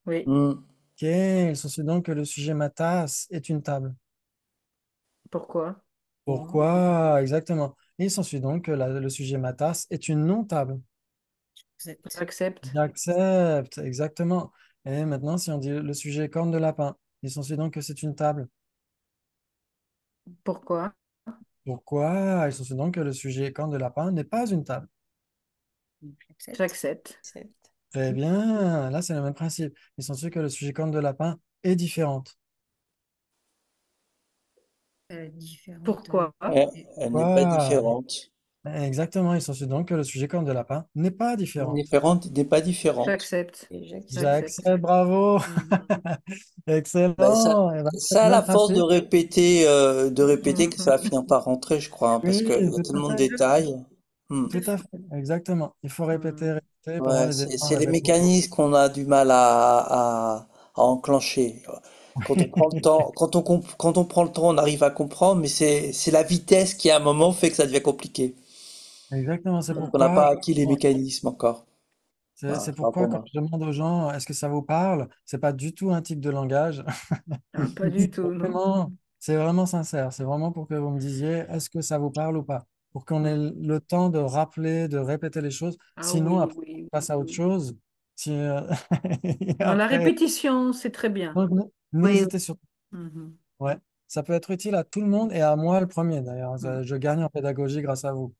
Oui. Hmm. OK, il s'ensuit donc que le sujet ma tasse est une table. Pourquoi? Mhm. Pourquoi? Exactement. Il s'ensuit donc que le sujet ma tasse est une non-table. Exact. J'accepte. J'accepte, exactement. Et maintenant, si on dit le sujet corne de lapin, il s'ensuit donc que c'est une table. Pourquoi? Pourquoi? Il s'ensuit donc que le sujet corne de lapin n'est pas une table. J'accepte. J'accepte. Accepte. Très bien. Là, c'est le même principe. Il s'ensuit que le sujet corne de lapin est différente. Différente. Pourquoi? Et Elle n'est pas Quoi? différente. Exactement, il s'ensuit donc que le sujet corne de lapin n'est pas différente. Différente n'est pas différente. J'accepte. et j'accepte. J'accepte. J'accepte, bravo. Mhm. Ben, Excellent. Eh ben, c'est ça, le à même la force principe. de répéter que ça va Mhm. finir par rentrer, je crois, hein, parce qu'il Oui, y a tout à tellement de fait. détails. Hmm. Tout à fait. Exactement. Il faut répéter, Mhm. répéter pendant Ouais, les efforts, c'est les répéter. mécanismes qu'on a du mal à enclencher. Quand on prend le temps, quand on prend le temps, on arrive à comprendre, mais c'est la vitesse qui, à un moment, fait que ça devient compliqué. Exactement. C'est Parce qu'on n'a pas pourquoi, acquis les mécanismes encore. c'est Voilà, pas pourquoi pour quand moi. je demande aux gens, est-ce que ça vous parle? C'est pas du tout un type de langage. Ah, pas du tout, non. Vraiment, c'est vraiment sincère. C'est vraiment pour que vous me disiez, est-ce que ça vous parle ou pas? Pour qu'on ait Mhm. le temps de rappeler, de répéter les choses. Ah Sinon, oui, après, oui, on passe à autre oui. chose. Si, et Non, la après, répétition, c'est très bien. donc, Oui, n'hésitez surtout. Mhm. Ouais. Ça peut être utile à tout le monde et à moi le premier d'ailleurs. Mhm. Je gagne en pédagogie grâce à vous.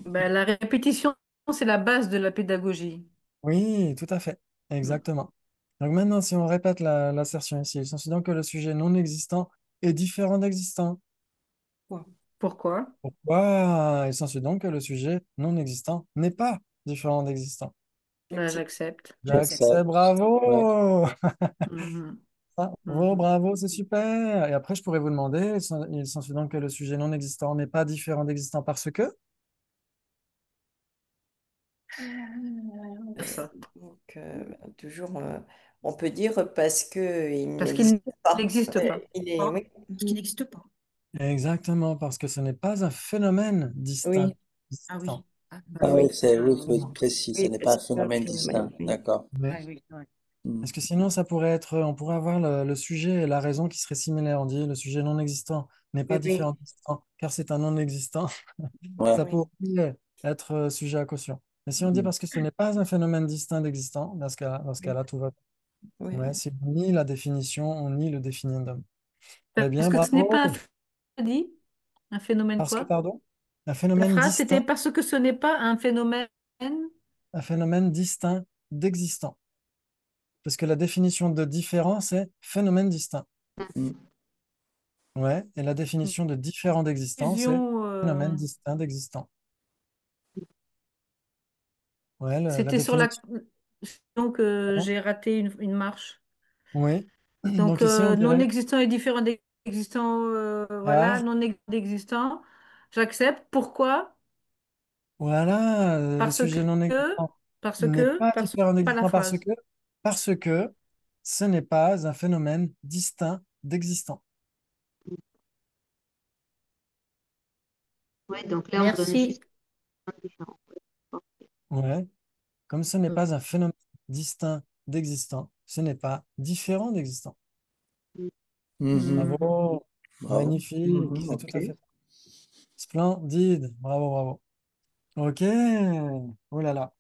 Ben, la répétition, c'est la base de la pédagogie. Oui, tout à fait. Mhm. Exactement. Donc maintenant, si on répète l'assertion ici, il s'agit donc que le sujet non existant est différent d'existant. Pourquoi? Pourquoi? Il s'ensuit donc que le sujet non existant n'est pas différent d'existant. Ben, j'accepte. J'accepte, J'accepte. Ouais. bravo! Mhm. Bravo, Mhm. bravo, c'est super. Et après, je pourrais vous demander, il s'ensuit donc que le sujet non existant n'est pas différent d'existant parce que? Ça. Donc, toujours, on peut dire parce que il Parce qu'il n'existe pas. n'existe pas. Il est, oui, Parce qu'il n'existe pas. Exactement, parce que ce n'est pas un phénomène distinct. oui, Ah oui. Distinct. Ah, Ah oui, oui, oui, il faut être Exactement. précis, ce oui, n'est pas parce un que c'est un phénomène phénomène. distinct. Oui. D'accord. Oui. ah oui, ouais. Hmm. Parce que sinon, ça pourrait être, on pourrait avoir le sujet et la raison qui seraient similaires. On dit le sujet non existant n'est pas Oui, oui, différent d'existant, car c'est un non existant. Ouais. Ça oui, pourrait être sujet à caution. Mais si on dit Hmm. parce que ce n'est pas un phénomène distinct d'existant, dans ce oui, cas-là, tout va oui, bien. Ouais, oui. si on nie la définition, on nie le définiendum. Très Parce bien, que ce n'est pas un bravo. dit, un phénomène Parce que, quoi? pardon, un La phénomène phrase, c'était distinct, parce que ce n'est pas un phénomène. un phénomène distinct d'existant. Parce que la définition de différent, c'est phénomène distinct. Hmm. Ouais, et la définition de différent d'existant, c'est Fusion, phénomène distinct d'existant. Ouais, la c'était sur la. définition. Donc, Pardon. j'ai raté une marche. Oui. Donc, Donc ici, on non dirait, existant est différent d'existant. Voilà, ah, non existant. J'accepte. Pourquoi? voilà, le Parce sujet non que, existant n'est pas parce que, différent pas la d'existant phrase. parce que ce n'est pas un phénomène distinct d'existant. Ouais, donc là, on donne Merci. juste un différent. Ok. Ouais. Comme ce n'est pas un phénomène distinct d'existant, ce n'est pas différent d'existant. Mhm. Mhm. Bravo, Bravo. magnifique, Mhm. c'est Ok. tout à fait splendide. Bravo, bravo. Ok, oh là là.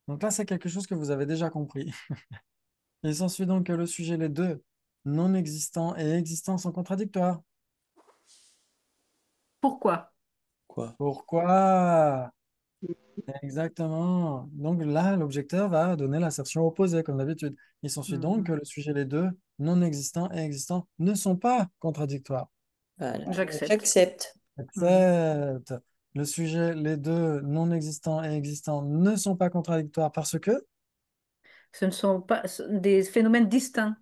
Donc là, c'est quelque chose que vous avez déjà compris. Il s'ensuit donc que le sujet, les deux, non existants et existants, sont contradictoires. Pourquoi? Quoi? Pourquoi? Exactement. Donc là, l'objecteur va donner l'assertion opposée, comme d'habitude. Il s'ensuit donc que Mhm. le sujet, les deux, non existants et existants, ne sont pas contradictoires. Voilà. J'accepte. J'accepte. Mhm. Accepte. Le sujet, les deux, non existants et existants, ne sont pas contradictoires parce que, Ce ne sont pas des phénomènes distincts.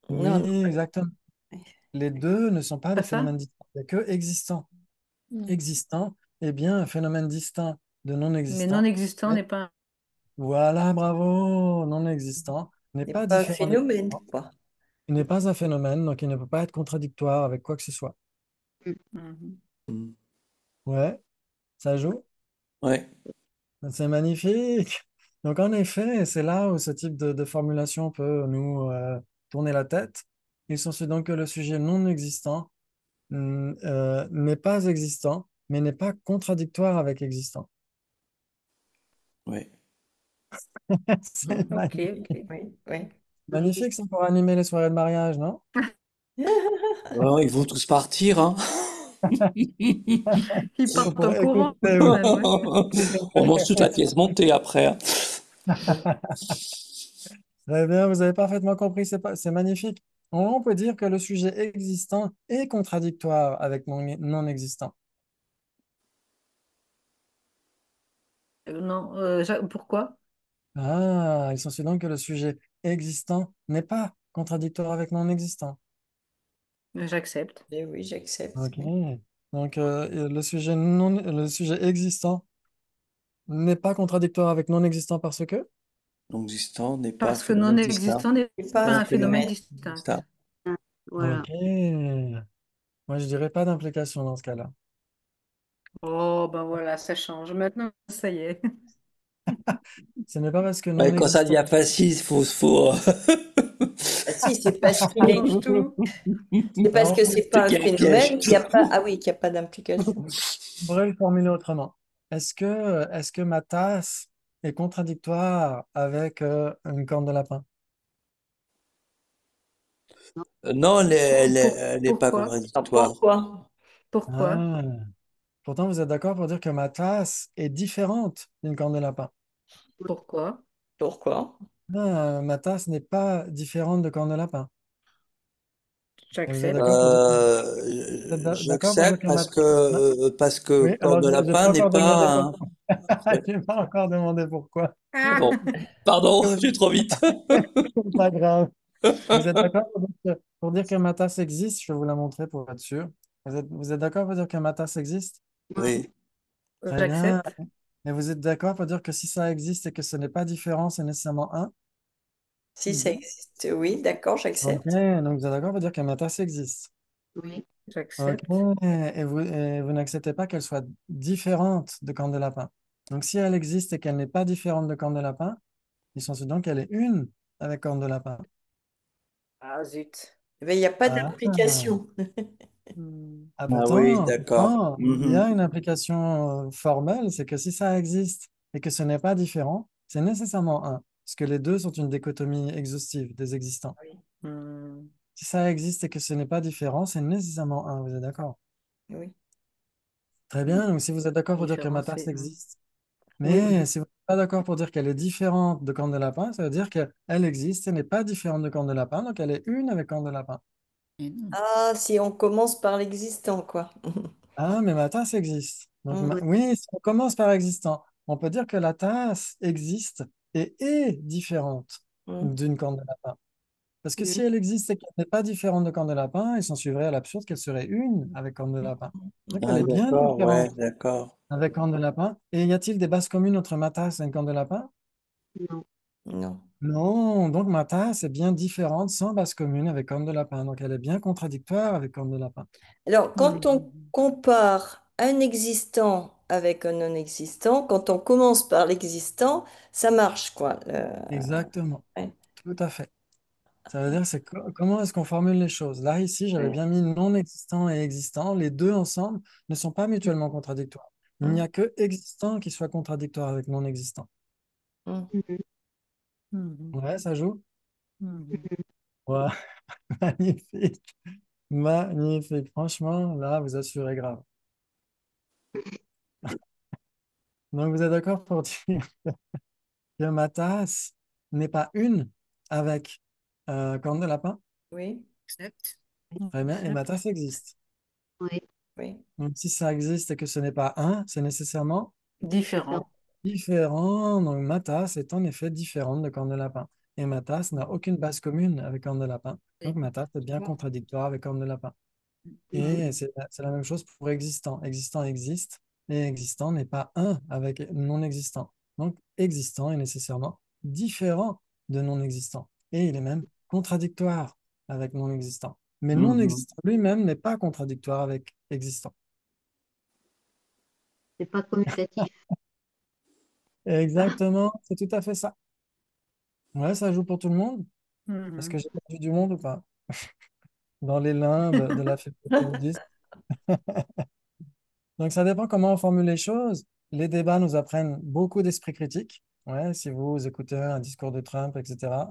oui, Non, non. exactement. Les deux ne sont pas des Pas ça? phénomènes distincts. Il n'y a que existant. Mm. Existant, eh bien, un phénomène distinct de non Mais non existant. existant n'est pas. Voilà, bravo. Non existant n'est C'est pas pas un différent phénomène, d'existant. quoi. Il n'est pas un phénomène, donc il ne peut pas être contradictoire avec quoi que ce soit. Mhm. Hmm. Ouais, ça joue. Ouais. C'est magnifique. Donc en effet, c'est là où ce type de formulation peut nous tourner la tête. Il s'ensuit donc que le sujet non existant n'est pas existant, mais n'est pas contradictoire avec existant. Ouais. C'est Ok, magnifique. ok. Oui, oui. Magnifique, ça pour animer les soirées de mariage, non? Oh, ils vont tous partir, hein. Ils On partent en pourrait courant écouter, oui. même, ouais. On mange toute la pièce montée après, hein. Très bien, vous avez parfaitement compris, c'est magnifique. On peut dire que le sujet existant est contradictoire avec non existant. Non, pourquoi? Ah, il s'ensuit donc que le sujet existant n'est pas contradictoire avec non existant. J'accepte. Eh oui, j'accepte. Ok. Oui. Donc, le sujet existant n'est pas contradictoire avec non existant parce que? Non existant n'est pas un Parce que non phénomène distinct. existant n'est C'est pas pas un Un un phénomène phénomène phénomène. distinct. distinct. Voilà. Ok. Moi, je dirais pas d'implication dans ce cas-là. Oh, ben voilà, ça change. Maintenant, ça y est. Ce n'est pas parce que Ouais, non quand ça existant. devient facile, faut... Ah si, c'est parce Ça qu'il est. change tout. C'est parce Alors, que c'est C'est pas un qu'il y a un piège. phénomène qu'il n'y a pas. Ah oui, qu'il n'y a pas d'implication. on pourrait le formuler autrement. Est-ce que ma tasse est contradictoire avec une corne de lapin? Non, elle n'est pas Pourquoi? Ah, contradictoire. pourquoi? Pourquoi? Ah. Pourtant, vous êtes d'accord pour dire que ma tasse est différente d'une corne de lapin. Pourquoi? Pourquoi? Ah, ma tasse n'est pas différente de corne de lapin. Et vous êtes J'accepte. d'accord pour dire vous êtes d'accord pour dire J'accepte que non? parce que Oui, corps alors de j'ai pas lapin n'est encore demandé pas pourquoi. J'ai pas encore demandé pourquoi. Ah Ah, bon, pardon, Vous je suis êtes- trop vite. C'est pas grave. Vous êtes d'accord pour dire que ma tasse existe? Je vais vous la montrer pour être sûr. Vous êtes d'accord pour dire que ma tasse existe? Oui, Très bien. j'accepte. Et vous êtes d'accord pour dire que si ça existe et que ce n'est pas différent, c'est nécessairement un? Si ça existe, oui, d'accord, Ok, j'accepte. donc vous êtes d'accord pour dire que ma tasse existe. Oui. Ok, J'accepte. et vous n'acceptez pas qu'elle soit différente de corne de lapin. Donc si elle existe et qu'elle n'est pas différente de corne de lapin, il s'ensuit donc qu'elle est une avec corne de lapin. Ah, zut. Eh ben, il n'y a pas Ah, d'implication. Hmm. ah, ah oui, pourtant, d'accord. il y Mhm. a une implication formelle, c'est que si ça existe et que ce n'est pas différent, c'est nécessairement un, parce que les deux sont une dichotomie exhaustive des existants. Hmm. Si ça existe et que ce n'est pas différent, c'est nécessairement un, vous êtes d'accord? Oui. Très bien, donc si vous êtes d'accord pour dire que ma Différence, tasse c'est existe, Oui. mais si vous n'êtes pas d'accord pour dire qu'elle est différente de corne de lapin, ça veut dire qu'elle existe et n'est pas différente de corne de lapin, donc elle est une avec corne de lapin. Mais non. Ah, si on commence par l'existant, quoi. Ah, mais ma tasse existe. Donc, Mm. Oui. oui, si on commence par existant, on peut dire que la tasse existe et est différente Mm. d'une corne de lapin. Parce que si Mhm. elle existe et qu'elle n'est pas différente de corne de lapin, il s'en suivrait à l'absurde qu'elle serait une avec corne de lapin. Donc, elle Ah est bien d'accord, ouais, différente d'accord. avec corne de lapin. Et y a-t-il des bases communes entre ma tasse et une corne de lapin? Non. Non. Non, donc ma tasse est bien différente sans base commune avec corne de lapin. Donc, elle est bien contradictoire avec corne de lapin. Alors, quand Hmm. on compare un existant avec un non-existant, quand on commence par l'existant, ça marche, quoi. Exactement, Ouais, tout à fait. Ça veut dire, c'est comment est-ce qu'on formule les choses. Là, ici, j'avais ouais. bien mis non existant et existant. Les deux ensemble ne sont pas mutuellement contradictoires. Il n'y Mm. a que existant qui soit contradictoire avec non existant. Mm. Mhm. Hmm. Ouais, ça joue? Hmm. Ouais, magnifique. Magnifique. Franchement, là, vous assurez grave. Donc, vous êtes d'accord pour dire que ma tasse n'est pas une avec corne de lapin? Oui, J'accepte. Très bien. Et ma J'accepte. tasse existe. Oui. oui. Donc, si ça existe et que ce n'est pas un, c'est nécessairement Différent. Différent. différent. Donc, ma tasse est en effet différente de corne de lapin. Et ma tasse n'a aucune base commune avec corne de lapin. Donc, Et ma tasse est bien bon, contradictoire avec corne de lapin. Mhm. Et c'est la même chose pour existant. Existant existe et existant n'est pas un avec non existant. Donc, existant est nécessairement différent de non existant. Et il est même contradictoire avec non existant. Mais non Mhm. existant lui-même n'est pas contradictoire avec existant. C'est pas commutatif. Ah, Exactement, c'est tout à fait ça. Ouais, ça joue pour tout le monde. Est-ce que Hmm. j'ai perdu du monde ou pas? Dans les limbes de la philosophie bouddhiste. Donc, ça dépend comment on formule les choses. Les débats nous apprennent beaucoup d'esprit critique. Ouais, si vous écoutez un discours de Trump, etc.,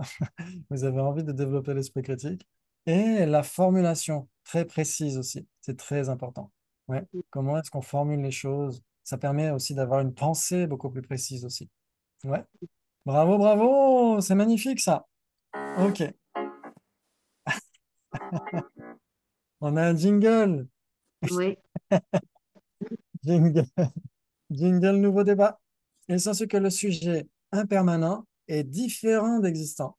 vous avez envie de développer l'esprit critique. Et la formulation, très précise aussi, c'est très important. Ouais. Comment est-ce qu'on formule les choses? Ça permet aussi d'avoir une pensée beaucoup plus précise aussi. Ouais. Bravo, bravo, c'est magnifique ça. Ok, on a un jingle. oui. Jingle, jingle, nouveau débat. Et sans ce que le sujet impermanent est différent d'existant.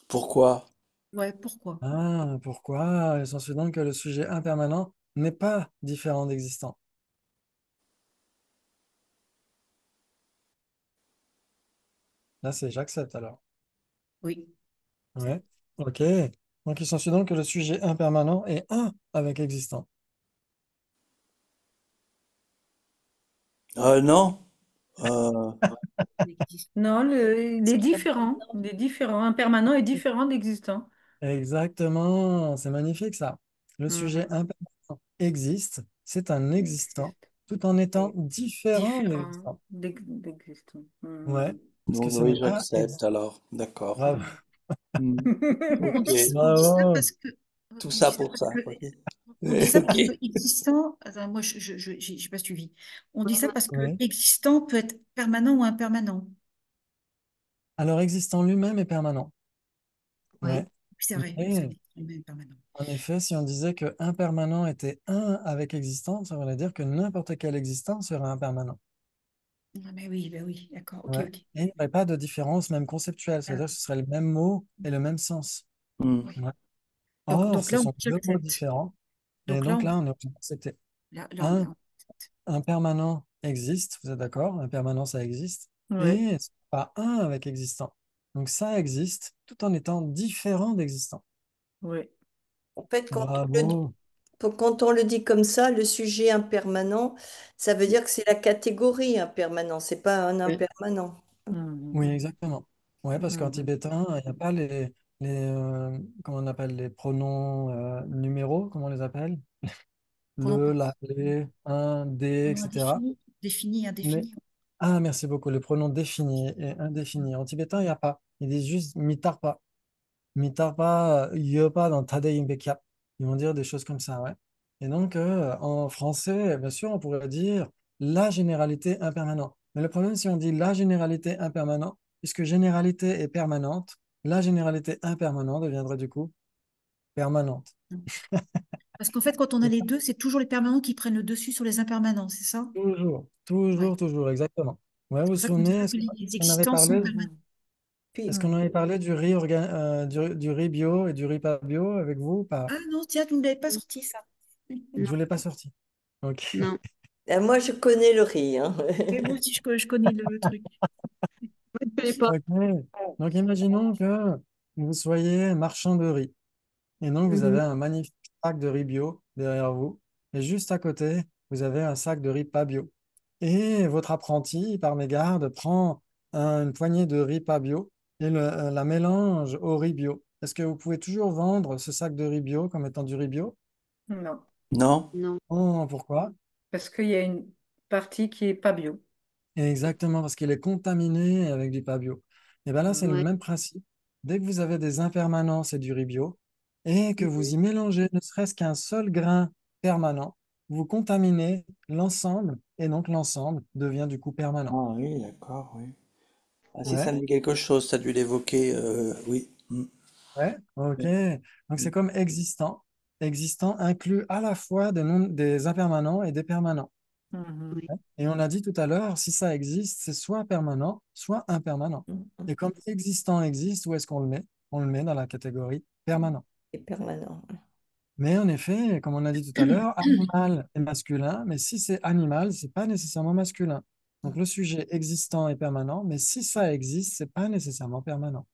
Pourquoi? ouais, pourquoi? Ah, pourquoi? Il s'ensuit donc que le sujet impermanent n'est pas différent d'existant. Là, c'est j'accepte alors. Oui. Ouais. Ok. Donc, il s'ensuit donc que le sujet impermanent est un avec existant. Non. Euh, Il existe. Non, il est C'est pas différent. Il est différent. Impermanent est différent d'existant. Exactement. C'est magnifique ça. Le sujet Mhm. impermanent existe. C'est un existant Existe. tout en étant Et différent de différent l'existant. d'existant. Ouais. Mhm. Parce que donc ce oui, n'est pas j'accepte alors. D'accord. Bravo. Hmm. On Ok. dit, on dit ça Bravo. parce que Tout on ça dit ça pour parce ça. que Ok. On dit ça parce que Ok. existant, attends, moi j'ai pas suivi. On dit ça parce que Oui. existant peut être permanent ou impermanent. Alors, existant lui-même est permanent. Oui, Ouais. c'est vrai, ça Mais, dit même permanent. en effet, si on disait que impermanent était un avec existant, ça voudrait dire que n'importe quel existant serait impermanent. Ah, mais oui, d'accord, ok, Ouais. ok. Et il n'y aurait pas de différence, même conceptuelle, Ah, c'est-à-dire que ce serait le même mot et le même sens. Hmm. oui. Ouais. Or, Donc ce là, sont deux mots j'accepte. différents. Et Donc là, donc là, on est obligé d'accepter. là, Un, un permanent existe, vous êtes d'accord? Un permanent, ça existe. Oui, Et c'est pas un avec existant. Donc ça existe tout en étant différent d'existant. oui, En fait, Bravo. quand on le dit comme ça, le sujet impermanent, ça veut dire que c'est la catégorie impermanent, c'est pas un Oui, impermanent. oui, mhm, exactement. Ouais, parce qu'en mhm. tibétain, il n'y a pas comment on appelle les pronoms numéros, comment on les appelle? pronom Le, la, les, un, des, etc. indéfini, défini, Les- indéfini. Ah, merci beaucoup. Les pronoms définis et indéfinis. En tibétain, il n'y a pas. Ils disent juste mitarpa. Mitarpa, yepa dans tade imbekyap. Ils vont dire des choses comme ça, ouais. Et donc, en français, bien sûr, on pourrait dire la généralité impermanente. Mais le problème, si on dit la généralité impermanente, puisque généralité est permanente, la généralité impermanente deviendrait du coup permanente. Parce qu'en fait, quand on a les deux, c'est toujours les permanents qui prennent le dessus sur les impermanents, c'est ça? Toujours, Ouais. toujours, toujours, exactement. Ouais, vous C'est vous pour ça qu'on souvenez, dirait est-ce que qu'on les on avait existants sont parlé, permanents. Puis, est-ce qu'on avait parlé du riz, du riz bio et du riz pas bio avec vous ou pas? Ah non, tiens, tu ne l'avais pas sorti ça. Je Non, ne l'ai pas sorti. Ok. non. moi, je connais le riz, hein. Mais moi aussi, je connais le truc. Je ne connais pas. Ok. Donc, imaginons que vous soyez marchand de riz. Et donc, vous avez Mhm. un magnifique sac de riz bio derrière vous. Et juste à côté, vous avez un sac de riz pas bio. Et votre apprenti, par mégarde, prend une poignée de riz pas bio et la mélange au riz bio. Est-ce que vous pouvez toujours vendre ce sac de riz bio comme étant du riz bio? Non, Non? Non. Oh, pourquoi? parce qu'il y a une partie qui est pas bio. Exactement, parce qu'il est contaminé avec du pas bio. Et bien là, c'est le Ouais. même principe. Dès que vous avez des impermanents, c'est du riz bio, et que vous Mhm. y mélangez ne serait-ce qu'un seul grain permanent, vous contaminez l'ensemble, et donc l'ensemble devient du coup permanent. Ah oui, d'accord, oui. Ah, si ça Ouais, me dit quelque chose, tu as dû l'évoquer, oui. Hmm. ouais, ok. Oui. Donc Hmm. c'est comme existant. Existant inclut à la fois des impermanents et des permanents. Mhm. Oui. Et on a dit tout à l'heure, si ça existe, c'est soit permanent, soit impermanent. Et comme existant existe, où est-ce qu'on le met? On le met dans la catégorie permanent. C'est permanent. Mais en effet, comme on a dit tout à l'heure, animal est masculin, mais si c'est animal, c'est pas nécessairement masculin. Donc le sujet existant est permanent, mais si ça existe, c'est pas nécessairement permanent.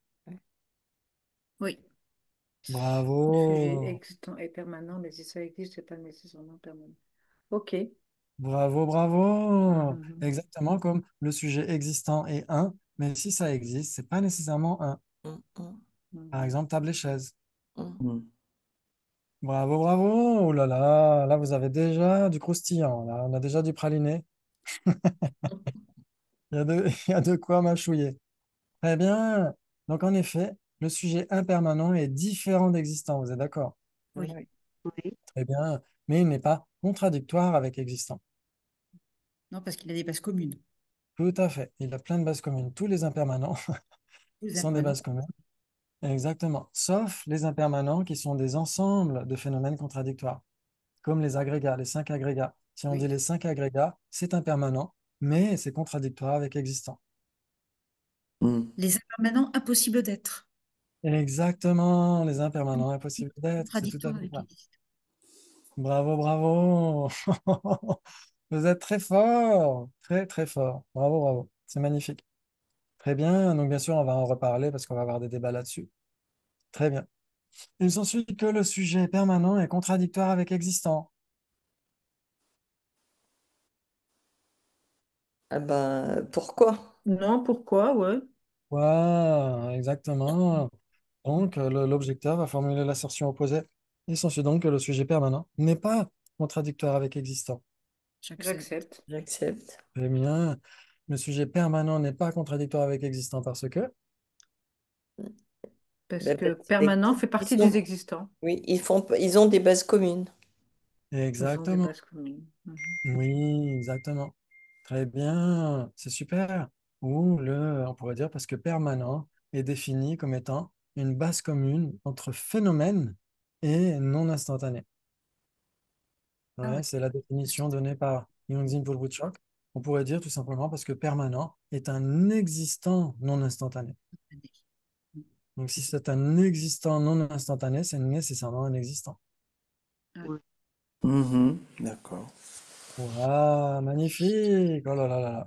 Oui. Le sujet Bravo, existant est permanent, mais si ça existe, c'est pas nécessairement permanent. Ok. bravo, bravo. Mhm. Exactement comme le sujet existant est un, mais si ça existe, c'est pas nécessairement un. Mm, mm, Par Mhm. exemple, table et chaise. mm. Hmm. Bravo, bravo. Oh là là, là vous avez déjà du croustillant. Là, on a déjà du praliné. Il y a de quoi mâchouiller. Très bien. Donc en effet, le sujet impermanent est différent d'existant. Vous êtes d'accord? Oui. Oui. Oui. Très bien. Mais il n'est pas contradictoire avec existant. Non, parce qu'il a des bases communes. Tout à fait. Il a plein de bases communes. Tous les impermanents Les sont des impermanents. bases communes. Exactement. Sauf les impermanents qui sont des ensembles de phénomènes contradictoires, comme les agrégats, les cinq agrégats. Si on dit Oui. les cinq agrégats, c'est impermanent, mais c'est contradictoire avec existant. Hmm. Les impermanents, impossible d'être. Exactement, les impermanents, impossible d'être, c'est tout à Contradictoire fait avec ça. l'existant. Bravo, bravo. Vous êtes très fort, très, très fort. Bravo, bravo. C'est magnifique. Très bien. Donc, bien sûr, on va en reparler parce qu'on va avoir des débats là-dessus. Très bien. Il s'ensuit que le sujet permanent est contradictoire avec existant. Ah ben, pourquoi? Non, pourquoi? Ouais. Ouais, exactement. Donc, l'objecteur va formuler l'assertion opposée. Il s'ensuit donc que le sujet permanent n'est pas contradictoire avec existant. J'accepte. J'accepte. J'accepte. Très bien. Le sujet permanent n'est pas contradictoire avec existant parce que. Parce Ben, que parce qu'ils permanent fait ils partie des sont, existants. oui, ils ont des bases communes. Ce sont des Exactement. bases communes. Mhm. Oui, exactement. Très bien, c'est super. Ou on pourrait dire parce que permanent est défini comme étant une base commune entre phénomène et non instantané. Ah Ouais, ouais. c'est la définition donnée par Yongzin Pulbuchok. On pourrait dire tout simplement parce que permanent est un existant non instantané. Donc si c'est un existant non instantané, c'est nécessairement un existant. Ouais. Mhm, d'accord. Wow, magnifique! Oh là là là là.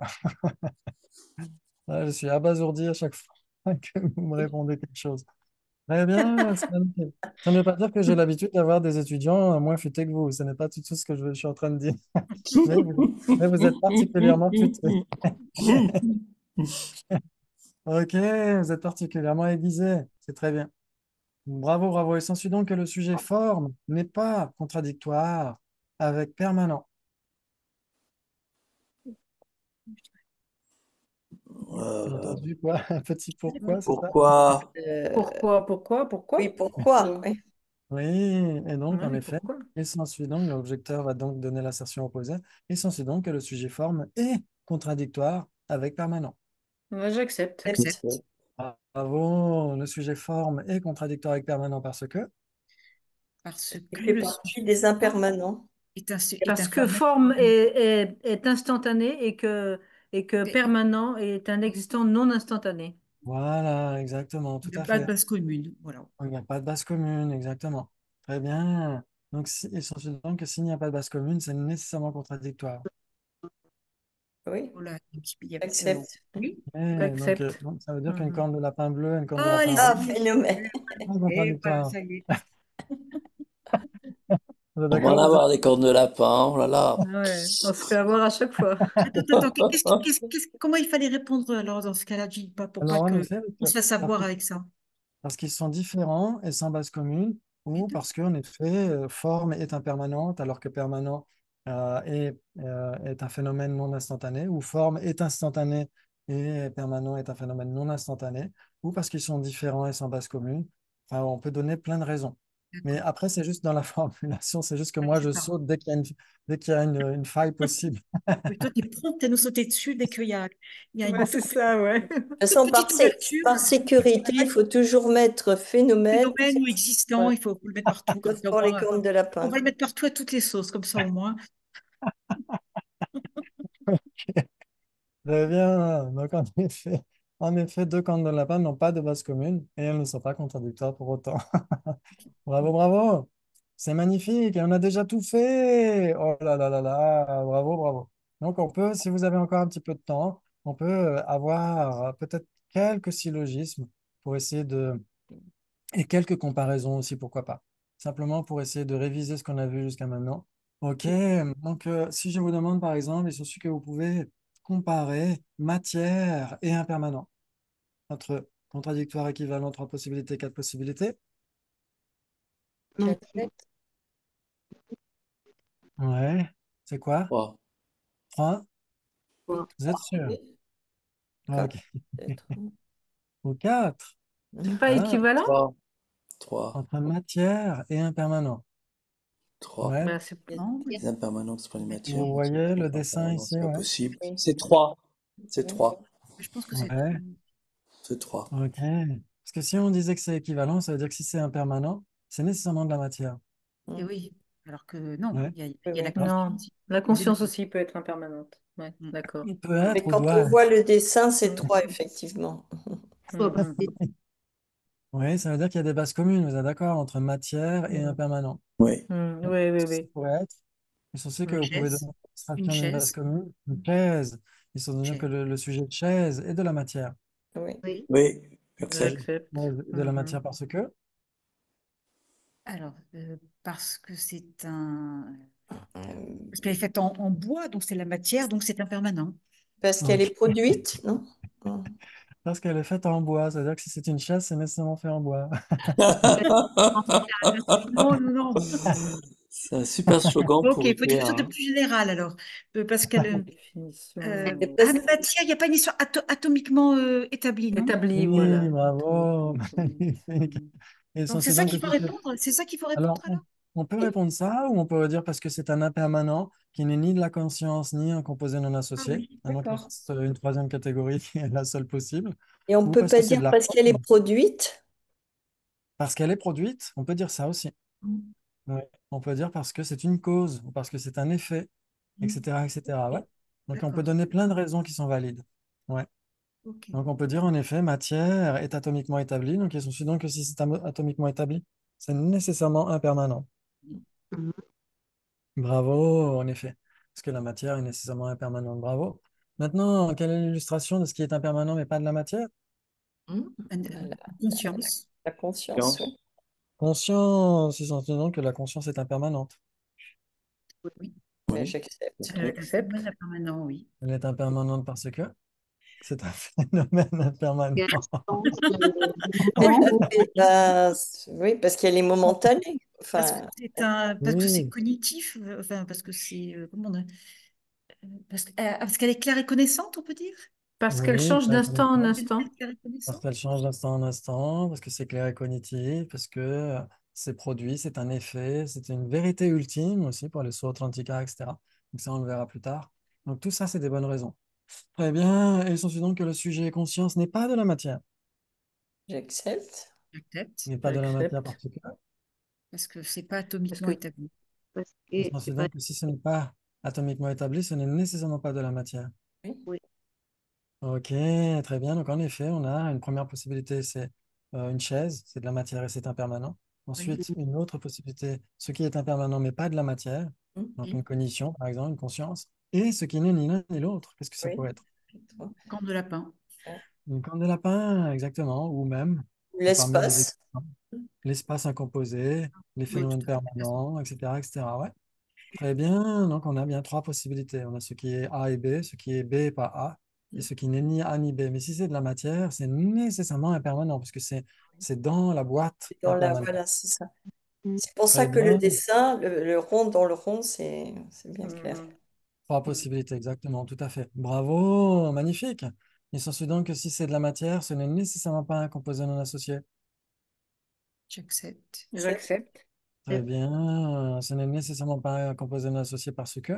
Ah, je suis abasourdi à chaque fois que vous me répondez quelque chose. Très bien, c'est magnifique. Ça ne veut pas dire que j'ai l'habitude d'avoir des étudiants moins futés que vous. Ce n'est pas du tout ce que je suis en train de dire. Mais vous êtes particulièrement futés. Ok, vous êtes particulièrement aiguisé. C'est très bien. Bravo, bravo. Il s'ensuit donc que le sujet forme n'est pas contradictoire avec permanent. J'ai Euh, entendu quoi? Un petit pourquoi, c'est ça? pourquoi? Oui, Pourquoi? pourquoi? Oui. Oui, et donc, en Oui, effet, pourquoi? il s'ensuit donc, l'objecteur va donc donner l'assertion opposée, il s'ensuit donc que le sujet forme est contradictoire avec permanent. Moi, j'accepte. J'accepte. Bravo, le sujet forme est contradictoire avec permanent parce que, Parce Il que fait le partie sujet des forme impermanents. est Parce un que phénomène. forme est instantanée et que permanent est un existant non instantané. voilà, exactement, tout Il n'y a à pas de fait. base commune. Voilà. Il n'y a pas de base commune, exactement. Très bien. Donc, il s'ensuit donc que s'il n'y a pas de base commune, c'est nécessairement contradictoire. Oui, Voilà. Donc, accepte. oui. J'accepte. Donc, ça veut dire qu'une Mhm. corne de lapin bleu et une corne de Ah, lapin allez, rouge, Ah, c'est mieux. phénomène. c'est pas Et voilà, contradictoire. ça y est. Vous êtes On va en d'accord? avoir des cornes de lapin, oh là là. Ouais, on se fait avoir à chaque fois. Attends. Comment il fallait répondre alors dans ce cas-là, Gilles, pas pour pas Alors, en que effet, on se fasse parce avoir que- avec ça. parce qu'ils sont différents et sans base commune, Les ou deux. parce qu'en effet, forme est impermanente, alors que permanent est un phénomène non instantané, ou forme est instantanée et permanent est un phénomène non instantané, ou parce qu'ils sont différents et sans base commune. Enfin, on peut donner plein de raisons. Mais D'accord. après, c'est juste dans la formulation, c'est juste que Ouais, moi, c'est je ça. saute dès qu'il y a une faille possible. Oui, toi, tu es prompt à nous sauter dessus dès qu'il y a Ouais, c'est ça, ouais. De toute toute façon, petite ouverture. par sécurité, il faut toujours mettre phénomène Phénomène ou existant, ouais, il faut le mettre partout, comme ça au pour les moins. cornes de On lapin. va le mettre partout à toutes les sauces, comme ça au moins. Très bien. Donc, en effet, deux cornes de lapin n'ont pas de base commune et elles ne sont pas contradictoires pour autant. Bravo, bravo. C'est magnifique. Et on a déjà tout fait. Oh là là là là. Bravo, bravo. Donc, si vous avez encore un petit peu de temps, on peut avoir peut-être quelques syllogismes pour essayer et quelques comparaisons aussi, pourquoi pas. Simplement pour essayer de réviser ce qu'on a vu jusqu'à maintenant. OK, donc si je vous demande par exemple, il suffit que vous pouvez comparer matière et impermanent entre contradictoire, équivalent, trois possibilités, quatre possibilités. J'accepte. Ouais, c'est quoi? Trois. Trois? Bon. Vous êtes sûr? Oui, OK. quatre, peut-être. Ou quatre? C'est pas Ah, équivalent? Trois. Trois. entre matière et impermanent. Trois. Ouais, Bah, c'est non. Yes. Les impermanents, c'est pas les matières. vous Matière. voyez le Les dessin impermanents, ici, c'est pas ouais? possible. Oui. C'est trois. C'est Oui. trois. Je pense que c'est trop. Ouais. C'est trois. Ok. Parce que si on disait que c'est équivalent, ça veut dire que si c'est impermanent, c'est nécessairement de la matière. Et Mm. oui, alors que non, Ouais. il Oui, y a la oui. Non, conscience. la Il y a deux conscience niveaux. aussi peut être impermanente. Ouais, Mm. d'accord. Il peut Mais être ou quand doit on voit être. le dessin, c'est Mm, trois, effectivement. Faut mm, mm. Oui, ça veut dire qu'il y a des bases communes, vous êtes d'accord, entre matière et Mm, impermanent. Oui. mm. Ouais. Oui, oui, Qu'est-ce que ça oui. pourrait être? Ils sont sûrs que Une vous pouvez donner chaise, une l'extraction d'une base chaise, commune, une chaise. Ils sont une sûrs que chaise. le sujet de chaise est de la matière. Oui. Oui. Oui. Et J'accepte. J'accepte. de la Mhm. matière parce que. Alors, parce que c'est un... Euh, Parce qu'elle est faite en bois, donc c'est la matière, donc c'est impermanent. Parce qu'elle Ok. est produite, non? Mm. Parce qu'elle est faite en bois, ça veut dire que si c'est une chaise, c'est nécessairement fait en bois. Non. C'est un super slogan Ok, pour il faut quelque dire, chose de hein. plus général alors. Parce qu'elle... Définition la matière, il n'y a pas une histoire atomiquement établie, non? établie, Oui, voilà. bravo, Atomiquement établie. magnifique. Mhm. Et Donc c'est censé ça donc qu'il que faut si répondre. C'est ça qu'il faut alors, répondre alors? on peut répondre ça, ou on peut dire parce que c'est un impermanent qui n'est ni de la conscience ni un composé non Ah associé. oui, Et donc, il d'accord. reste une troisième catégorie qui est la seule possible. Et on ne Ou peut parce que pas c'est dire de la parce qu'elle est forme. produite. Parce qu'elle est produite, on peut dire ça aussi. Mm, Ouais. On peut dire parce que c'est une cause, ou parce que c'est un effet, mm. etc., etc. Ouais. Donc, on peut D'accord. donner plein de raisons qui sont valides. Ouais. Ok. Donc, on peut dire en effet, matière est atomiquement établie. Donc, il suffit donc que si c'est atomiquement établi, c'est nécessairement impermanent. Mhm. Bravo, en effet. Parce que la matière est nécessairement impermanente. Bravo. Maintenant, quelle est l'illustration de ce qui est impermanent mais pas de la matière? La, Conscience. la conscience, Conscience. oui. Conscience, ils entendent que la conscience est impermanente. Oui. Mais Oui, j'accepte. Un J'accepte. phénomène impermanent, oui. Elle est impermanente parce que c'est un phénomène Il y a impermanent. l'instance du Ah oui, moment. Oui, parce qu'elle est momentanée. parce que Enfin, parce que c'est Oui, cognitif, enfin, parce que c'est, parce qu'elle est claire et connaissante, on peut dire? Parce qu'elle oui, change clair et d'instant en connaissant. Elle instant. est claire et Parce connaissante? qu'elle change d'instant en instant, parce que c'est clair et cognitif, parce que c'est produit, c'est un effet, c'est une vérité ultime aussi pour les sauts atlantiques, etc. Donc ça, on le verra plus tard. Donc tout ça, c'est des bonnes raisons. Très bien, et il s'ensuit donc que le sujet conscience n'est pas de la matière. j'accepte. J'accepte, N'est pas de la matière J'accepte. parce que parce que c'est pas Parce atomiquement que établi. Parce il que s'ensuit c'est pas. donc que si ce n'est pas atomiquement établi, ce n'est nécessairement pas de la matière. Oui. Oui. Ok, très bien. Donc en effet, on a une première possibilité, c'est une chaise, c'est de la matière et c'est impermanent. Oui. Ensuite, une autre possibilité, ce qui est impermanent mais pas de la matière, donc Mm. une cognition, par exemple, une conscience, et ce qui n'est ni l'un ni l'autre. Qu'est-ce que ça Oui. pourrait être? Corne de lapin. Une corne de lapin, exactement, ou même, parmi les L'espace. exemples, l'espace incomposé, les Oui, tout phénomènes à fait. permanents, etc., etc. Ouais. Très bien, donc on a bien trois possibilités. On a ce qui est A et B, ce qui est B et pas A, et ce qui n'est ni A ni B. Mais si c'est de la matière, c'est nécessairement impermanent, parce que c'est dans la boîte Dans la, impermanente. voilà, c'est ça. Mm. C'est pour ça Très que le bien, dessin, le rond dans le rond, c'est bien clair. Mhm. trois possibilités, exactement, tout à fait. Bravo, magnifique. Il s'ensuit donc que si c'est de la matière, ce n'est nécessairement pas un composé non associé. J'accepte. J'accepte. Très bien, ce n'est nécessairement pas un composé non associé parce que,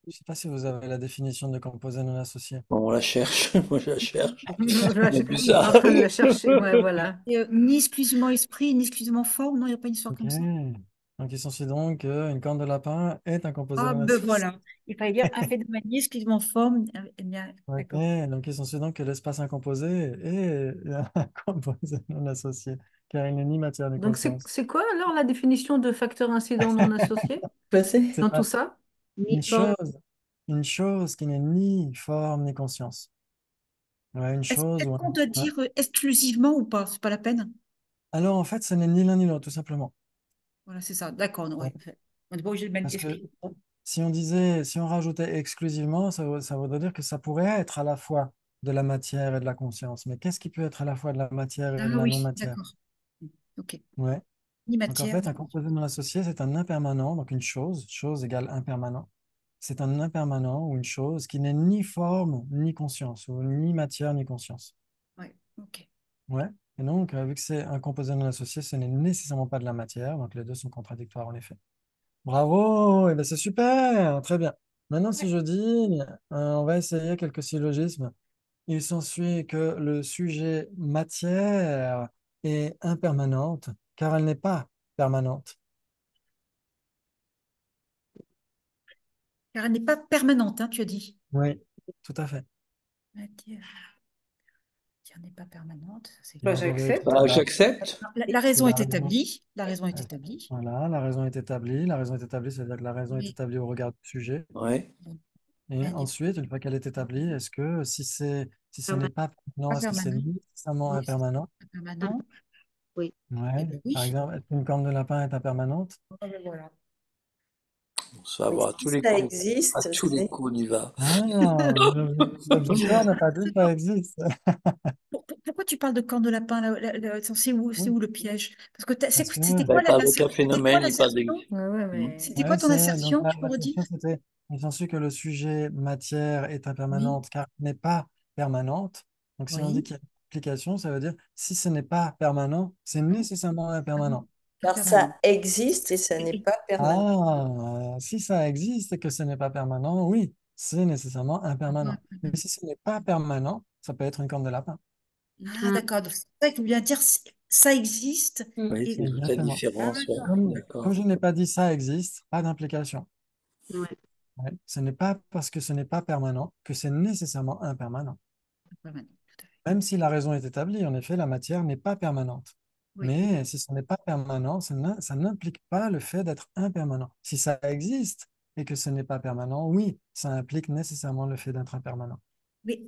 je ne sais pas si vous avez la définition de composé non associé. Bon, on la cherche. Moi, je la cherche. Je On a suis vu ça. en train de la chercher. Ouais, voilà. Et, ni exclusivement esprit, ni exclusivement forme, non, il n'y a pas une histoire Ok. comme ça. Donc, il s'ensuit donc qu'une corne de lapin est un composé Ah non ben associé. voilà. Il fallait dire un phénomène ni exclusivement forme. Eh bien, Ok. d'accord. Donc, il s'ensuit donc que l'espace incomposé est un composé non associé, car il n'est ni matière ni Donc, conscience. c'est quoi alors la définition de facteur incident non associé Vas-y. dans C'est tout ça? une Uniforme. chose, une chose qui n'est ni forme ni conscience. Ouais, une chose Est-ce ou qu'on doit ouais. dire exclusivement ou pas? C'est pas la peine. Alors, en fait, ce n'est ni l'un ni l'autre, tout simplement. Voilà, c'est ça. D'accord, Ouais. ouais. On n'est pas obligé de mettre Parce que esprit. si on rajoutait exclusivement, ça voudrait dire que ça pourrait être à la fois de la matière et de la conscience. Mais qu'est-ce qui peut être à la fois de la matière et de Ah la oui, non-matière? d'accord. Ok. Ouais. Ni Donc en matière, fait, ni un composé non associé, c'est un impermanent, donc une chose égale impermanent. C'est un impermanent ou une chose qui n'est ni forme ni conscience, ou ni matière ni conscience. ouais, ok. Ouais. Et donc, vu que c'est un composé non associé, ce n'est nécessairement pas de la matière, donc les deux sont contradictoires en effet. Bravo, et ben c'est super, très bien. Maintenant, si Ouais. je dis, on va essayer quelques syllogismes. Il s'ensuit que le sujet matière est impermanente, car elle n'est pas permanente. Car elle n'est pas permanente, hein, tu as dit. Oui, tout à fait. Matière, matière n'est pas permanente, ça, c'est Bah, Donc, clair. on vérifie j'accepte. que Bah, j'accepte. La que raison la est raison, établie. La raison est établie. voilà, la raison est établie. La raison est établie, c'est-à-dire que la raison est Oui. établie au regard du sujet. Ouais. Et Elle n'est ensuite, une fois qu'elle est établie, est-ce que si ce n'est pas pas permanent, est-ce que c'est permanente. nécessairement Oui, c'est impermanent? pas permanent. Oui. Eh Ouais. bien Par oui. exemple, est-ce qu'une corne de lapin est impermanente? Ah ben voilà. Ça Mais va, à tous si les ça coups. À existe, tous les c'est. coups, on y va. Ah, l'objecteur n'a pas dit que ça existe. Pourquoi tu parles de corne de lapin là, c'est où le piège? Parce que Parce que c'était Ben, quoi pas avec un c'était quoi phénomène, il passe des... l'assertion? Ouais, ouais, Hmm. mais C'était quoi ouais, ton c'est donc assertion? Tu peux la redire? question c'était, il s'ensuit que le sujet matière est Oui, impermanente car elle n'est pas permanente. Donc si on dit oui, qu'il y a d'implication, ça veut dire si ce n'est pas permanent, c'est nécessairement impermanent. Car ça existe et ça n'est pas permanent. Ah, si ça existe et que ce n'est pas permanent, oui, c'est nécessairement impermanent. Mais si ce n'est pas permanent, ça peut être une corne de lapin. Ah, d'accord. Donc, c'est ça qu'il veut bien dire, ça existe. Oui, Et... c'est toute la Exactement. différence. Ouais. Comme D'accord. je n'ai pas dit ça existe, pas d'implication. Ouais. Ouais. Ce n'est pas parce que ce n'est pas permanent que c'est nécessairement impermanent. Permanent, tout à fait. Même si la raison est établie, en effet, la matière n'est pas permanente. Oui. Mais si ce n'est pas permanent, ça n'implique pas le fait d'être impermanent. Si ça existe et que ce n'est pas permanent, oui, ça implique nécessairement le fait d'être impermanent.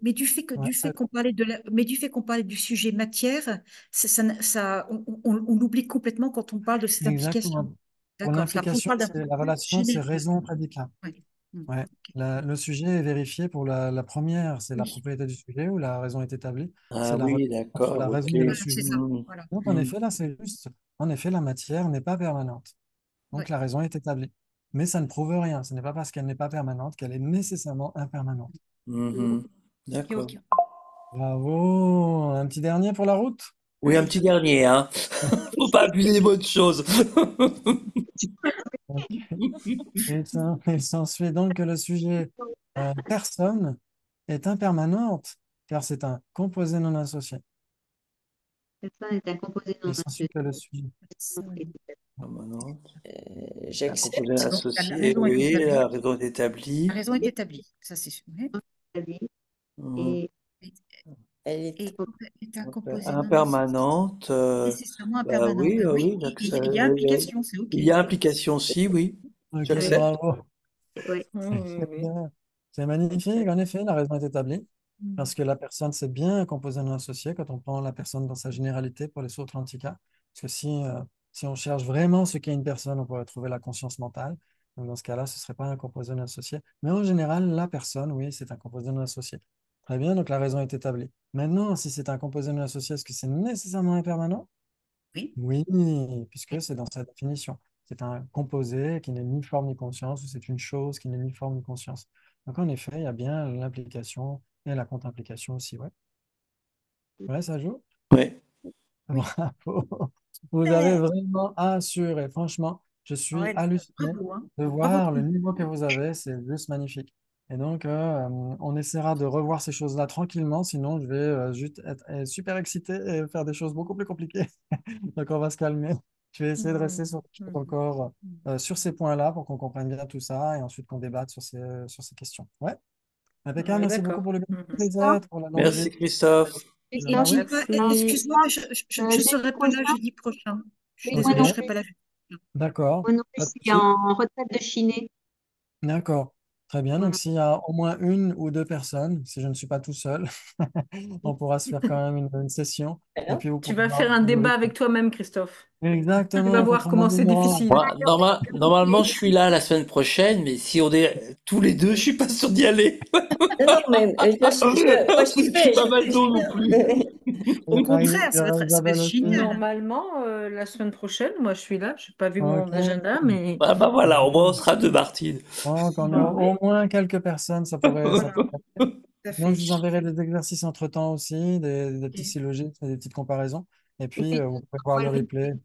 Mais du fait Ouais, qu'on parlait mais du fait qu'on parlait du sujet matière, on l'oublie complètement quand on parle de cette implication. exactement. Pour D'accord. Parce qu'après, on l'implication, parle d'un c'est point la de vue relation, c'est général. raison-prédicat. Oui. Ouais. Ok. Le sujet est vérifié pour la première, c'est la Oui. propriété du sujet où la raison est établie. Ah C'est la oui, relation entre d'accord, la raison ok. et le Voilà, sujet. c'est ça. Hmm, Voilà. Donc, en hmm. effet, là, c'est juste. En effet, la matière n'est pas permanente. Ouais. Donc, la raison est établie. Mais ça ne prouve rien. Ce n'est pas parce qu'elle n'est pas permanente qu'elle est nécessairement impermanente. Mhm. Ok, D'accord. ok. Bravo. Un petit dernier pour la route? Oui, un petit dernier, hein. Faut pas abuser des bonnes choses. Ok. Il s'ensuit donc que le sujet personne est impermanente car c'est un composé non associé. Ça est un composé non Il s'ensuit associé. que le sujet. Permanente. Un composé J'accepte. Donc, la associé, raison est oui, établie. la raison est établie. La raison est établie. Ça, c'est sûr. Oui. Mhm. Et Elle est Et est un composé non associé. Impermanente, Nécessairement bah impermanent. oui, Ben oui, oui, donc ça, il y a implication, c'est OK. il y a implication aussi, oui, Ok, j'accepte. bravo. ouais. Oui, oui, C'est oui. bien. C'est magnifique. En effet, la raison est établie. Mm. Parce que la personne, c'est bien un composé non associé quand on prend la personne dans sa généralité pour les autres antiquats. Parce que si on cherche vraiment ce qu'est une personne, on pourrait trouver la conscience mentale. Donc dans ce cas-là, ce ne serait pas un composé non associé. Mais en général, la personne, oui, c'est un composé non associé. Très bien, donc la raison est établie. Maintenant, si c'est un composé non associé, est-ce que c'est nécessairement impermanent? Oui. Oui, puisque c'est dans sa définition. C'est un composé qui n'est ni forme ni conscience, ou c'est une chose qui n'est ni forme ni conscience. Donc en effet, il y a bien l'implication et la contre-implication aussi, ouais. Ouais, ça joue. Ouais. Oui. Bravo. Vous avez vraiment assuré. Franchement, je suis Ouais, halluciné bravo, hein. de Bravo. voir le niveau que vous avez. C'est juste magnifique. Et donc, on essaiera de revoir ces choses-là tranquillement. Sinon, je vais juste être super excité et faire des choses beaucoup plus compliquées. Donc, on va se calmer. Je vais essayer de rester encore sur ces points-là pour qu'on comprenne bien tout ça et ensuite qu'on débatte sur ces questions. Ouais, impeccable. Oui, Merci beaucoup d'accord. pour le bien Mhm. des êtres, pour la longue vie. Merci Christophe. Et Bah oui. puis, Merci. Excuse-moi, mais je ne jeudi serai pas là prochain, jeudi prochain. Je suis oui, moi désolée, je non ne Ok, serai plus. pas là jeudi prochain. d'accord. Moi non plus, Pas je de suis souci. en retraite de Chiné. D'accord. Très bien. Donc, Voilà. s'il y a au moins une ou deux personnes, si je ne suis pas tout seul, on pourra se faire quand même une session. Et Alors, puis, vous Tu pourrez vas faire un débat avec toi-même, Christophe. Tu exactement, vas il faut voir prendre un comment c'est numéro. difficile. Moi, normalement, je suis là la semaine prochaine, mais si on est tous les deux, je suis pas sûr d'y aller. non, non, mais moi, Parce que je suis pas j'y mal vais, d'eau j'y non viens. plus. Au Il contraire, y aura ça va être Isabelle aussi. génial. Normalement, la semaine prochaine, moi je suis là. Je n'ai pas vu mon Ok. agenda, mais Ah bah voilà, au moins on sera deux Martine. Donc, on est ah oui, au moins quelques personnes, ça Voilà, pourrait être. tout à Donc, fait. je vous enverrai des exercices entre-temps aussi, des petits Ok. syllogismes et des petites comparaisons. Et Et puis, puis, vous pouvez voir moi, le replay. le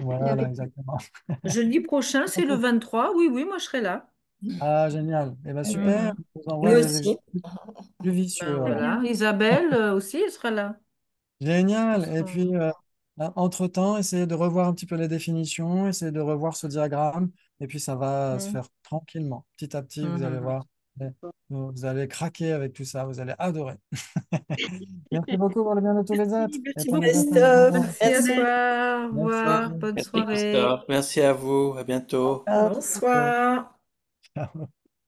Voilà, exactement. jeudi prochain, c'est le 23. Oui, oui, moi je serai là. Ah, génial. Eh bien, super. Mhm. Je vous envoie Lui des aussi. exercices plus vicieux Ben Très alors. bien. voilà. Isabelle aussi, elle sera là. On Génial. Et sera- puis, entre-temps, essayez de revoir un petit peu les définitions, essayez de revoir ce diagramme, et puis ça va se Mhm. faire tranquillement. Petit à petit, vous allez Mhm. voir. Et vous allez craquer avec tout ça, vous allez adorer. Merci beaucoup pour le bien de tous les êtres, Merci, et merci prenez bien beaucoup. soin de Christophe, vous. Merci à merci. toi. Au Merci. revoir. Bonne Merci soirée. Christophe. Merci à vous. À bientôt. Au revoir. Bonsoir. Ciao.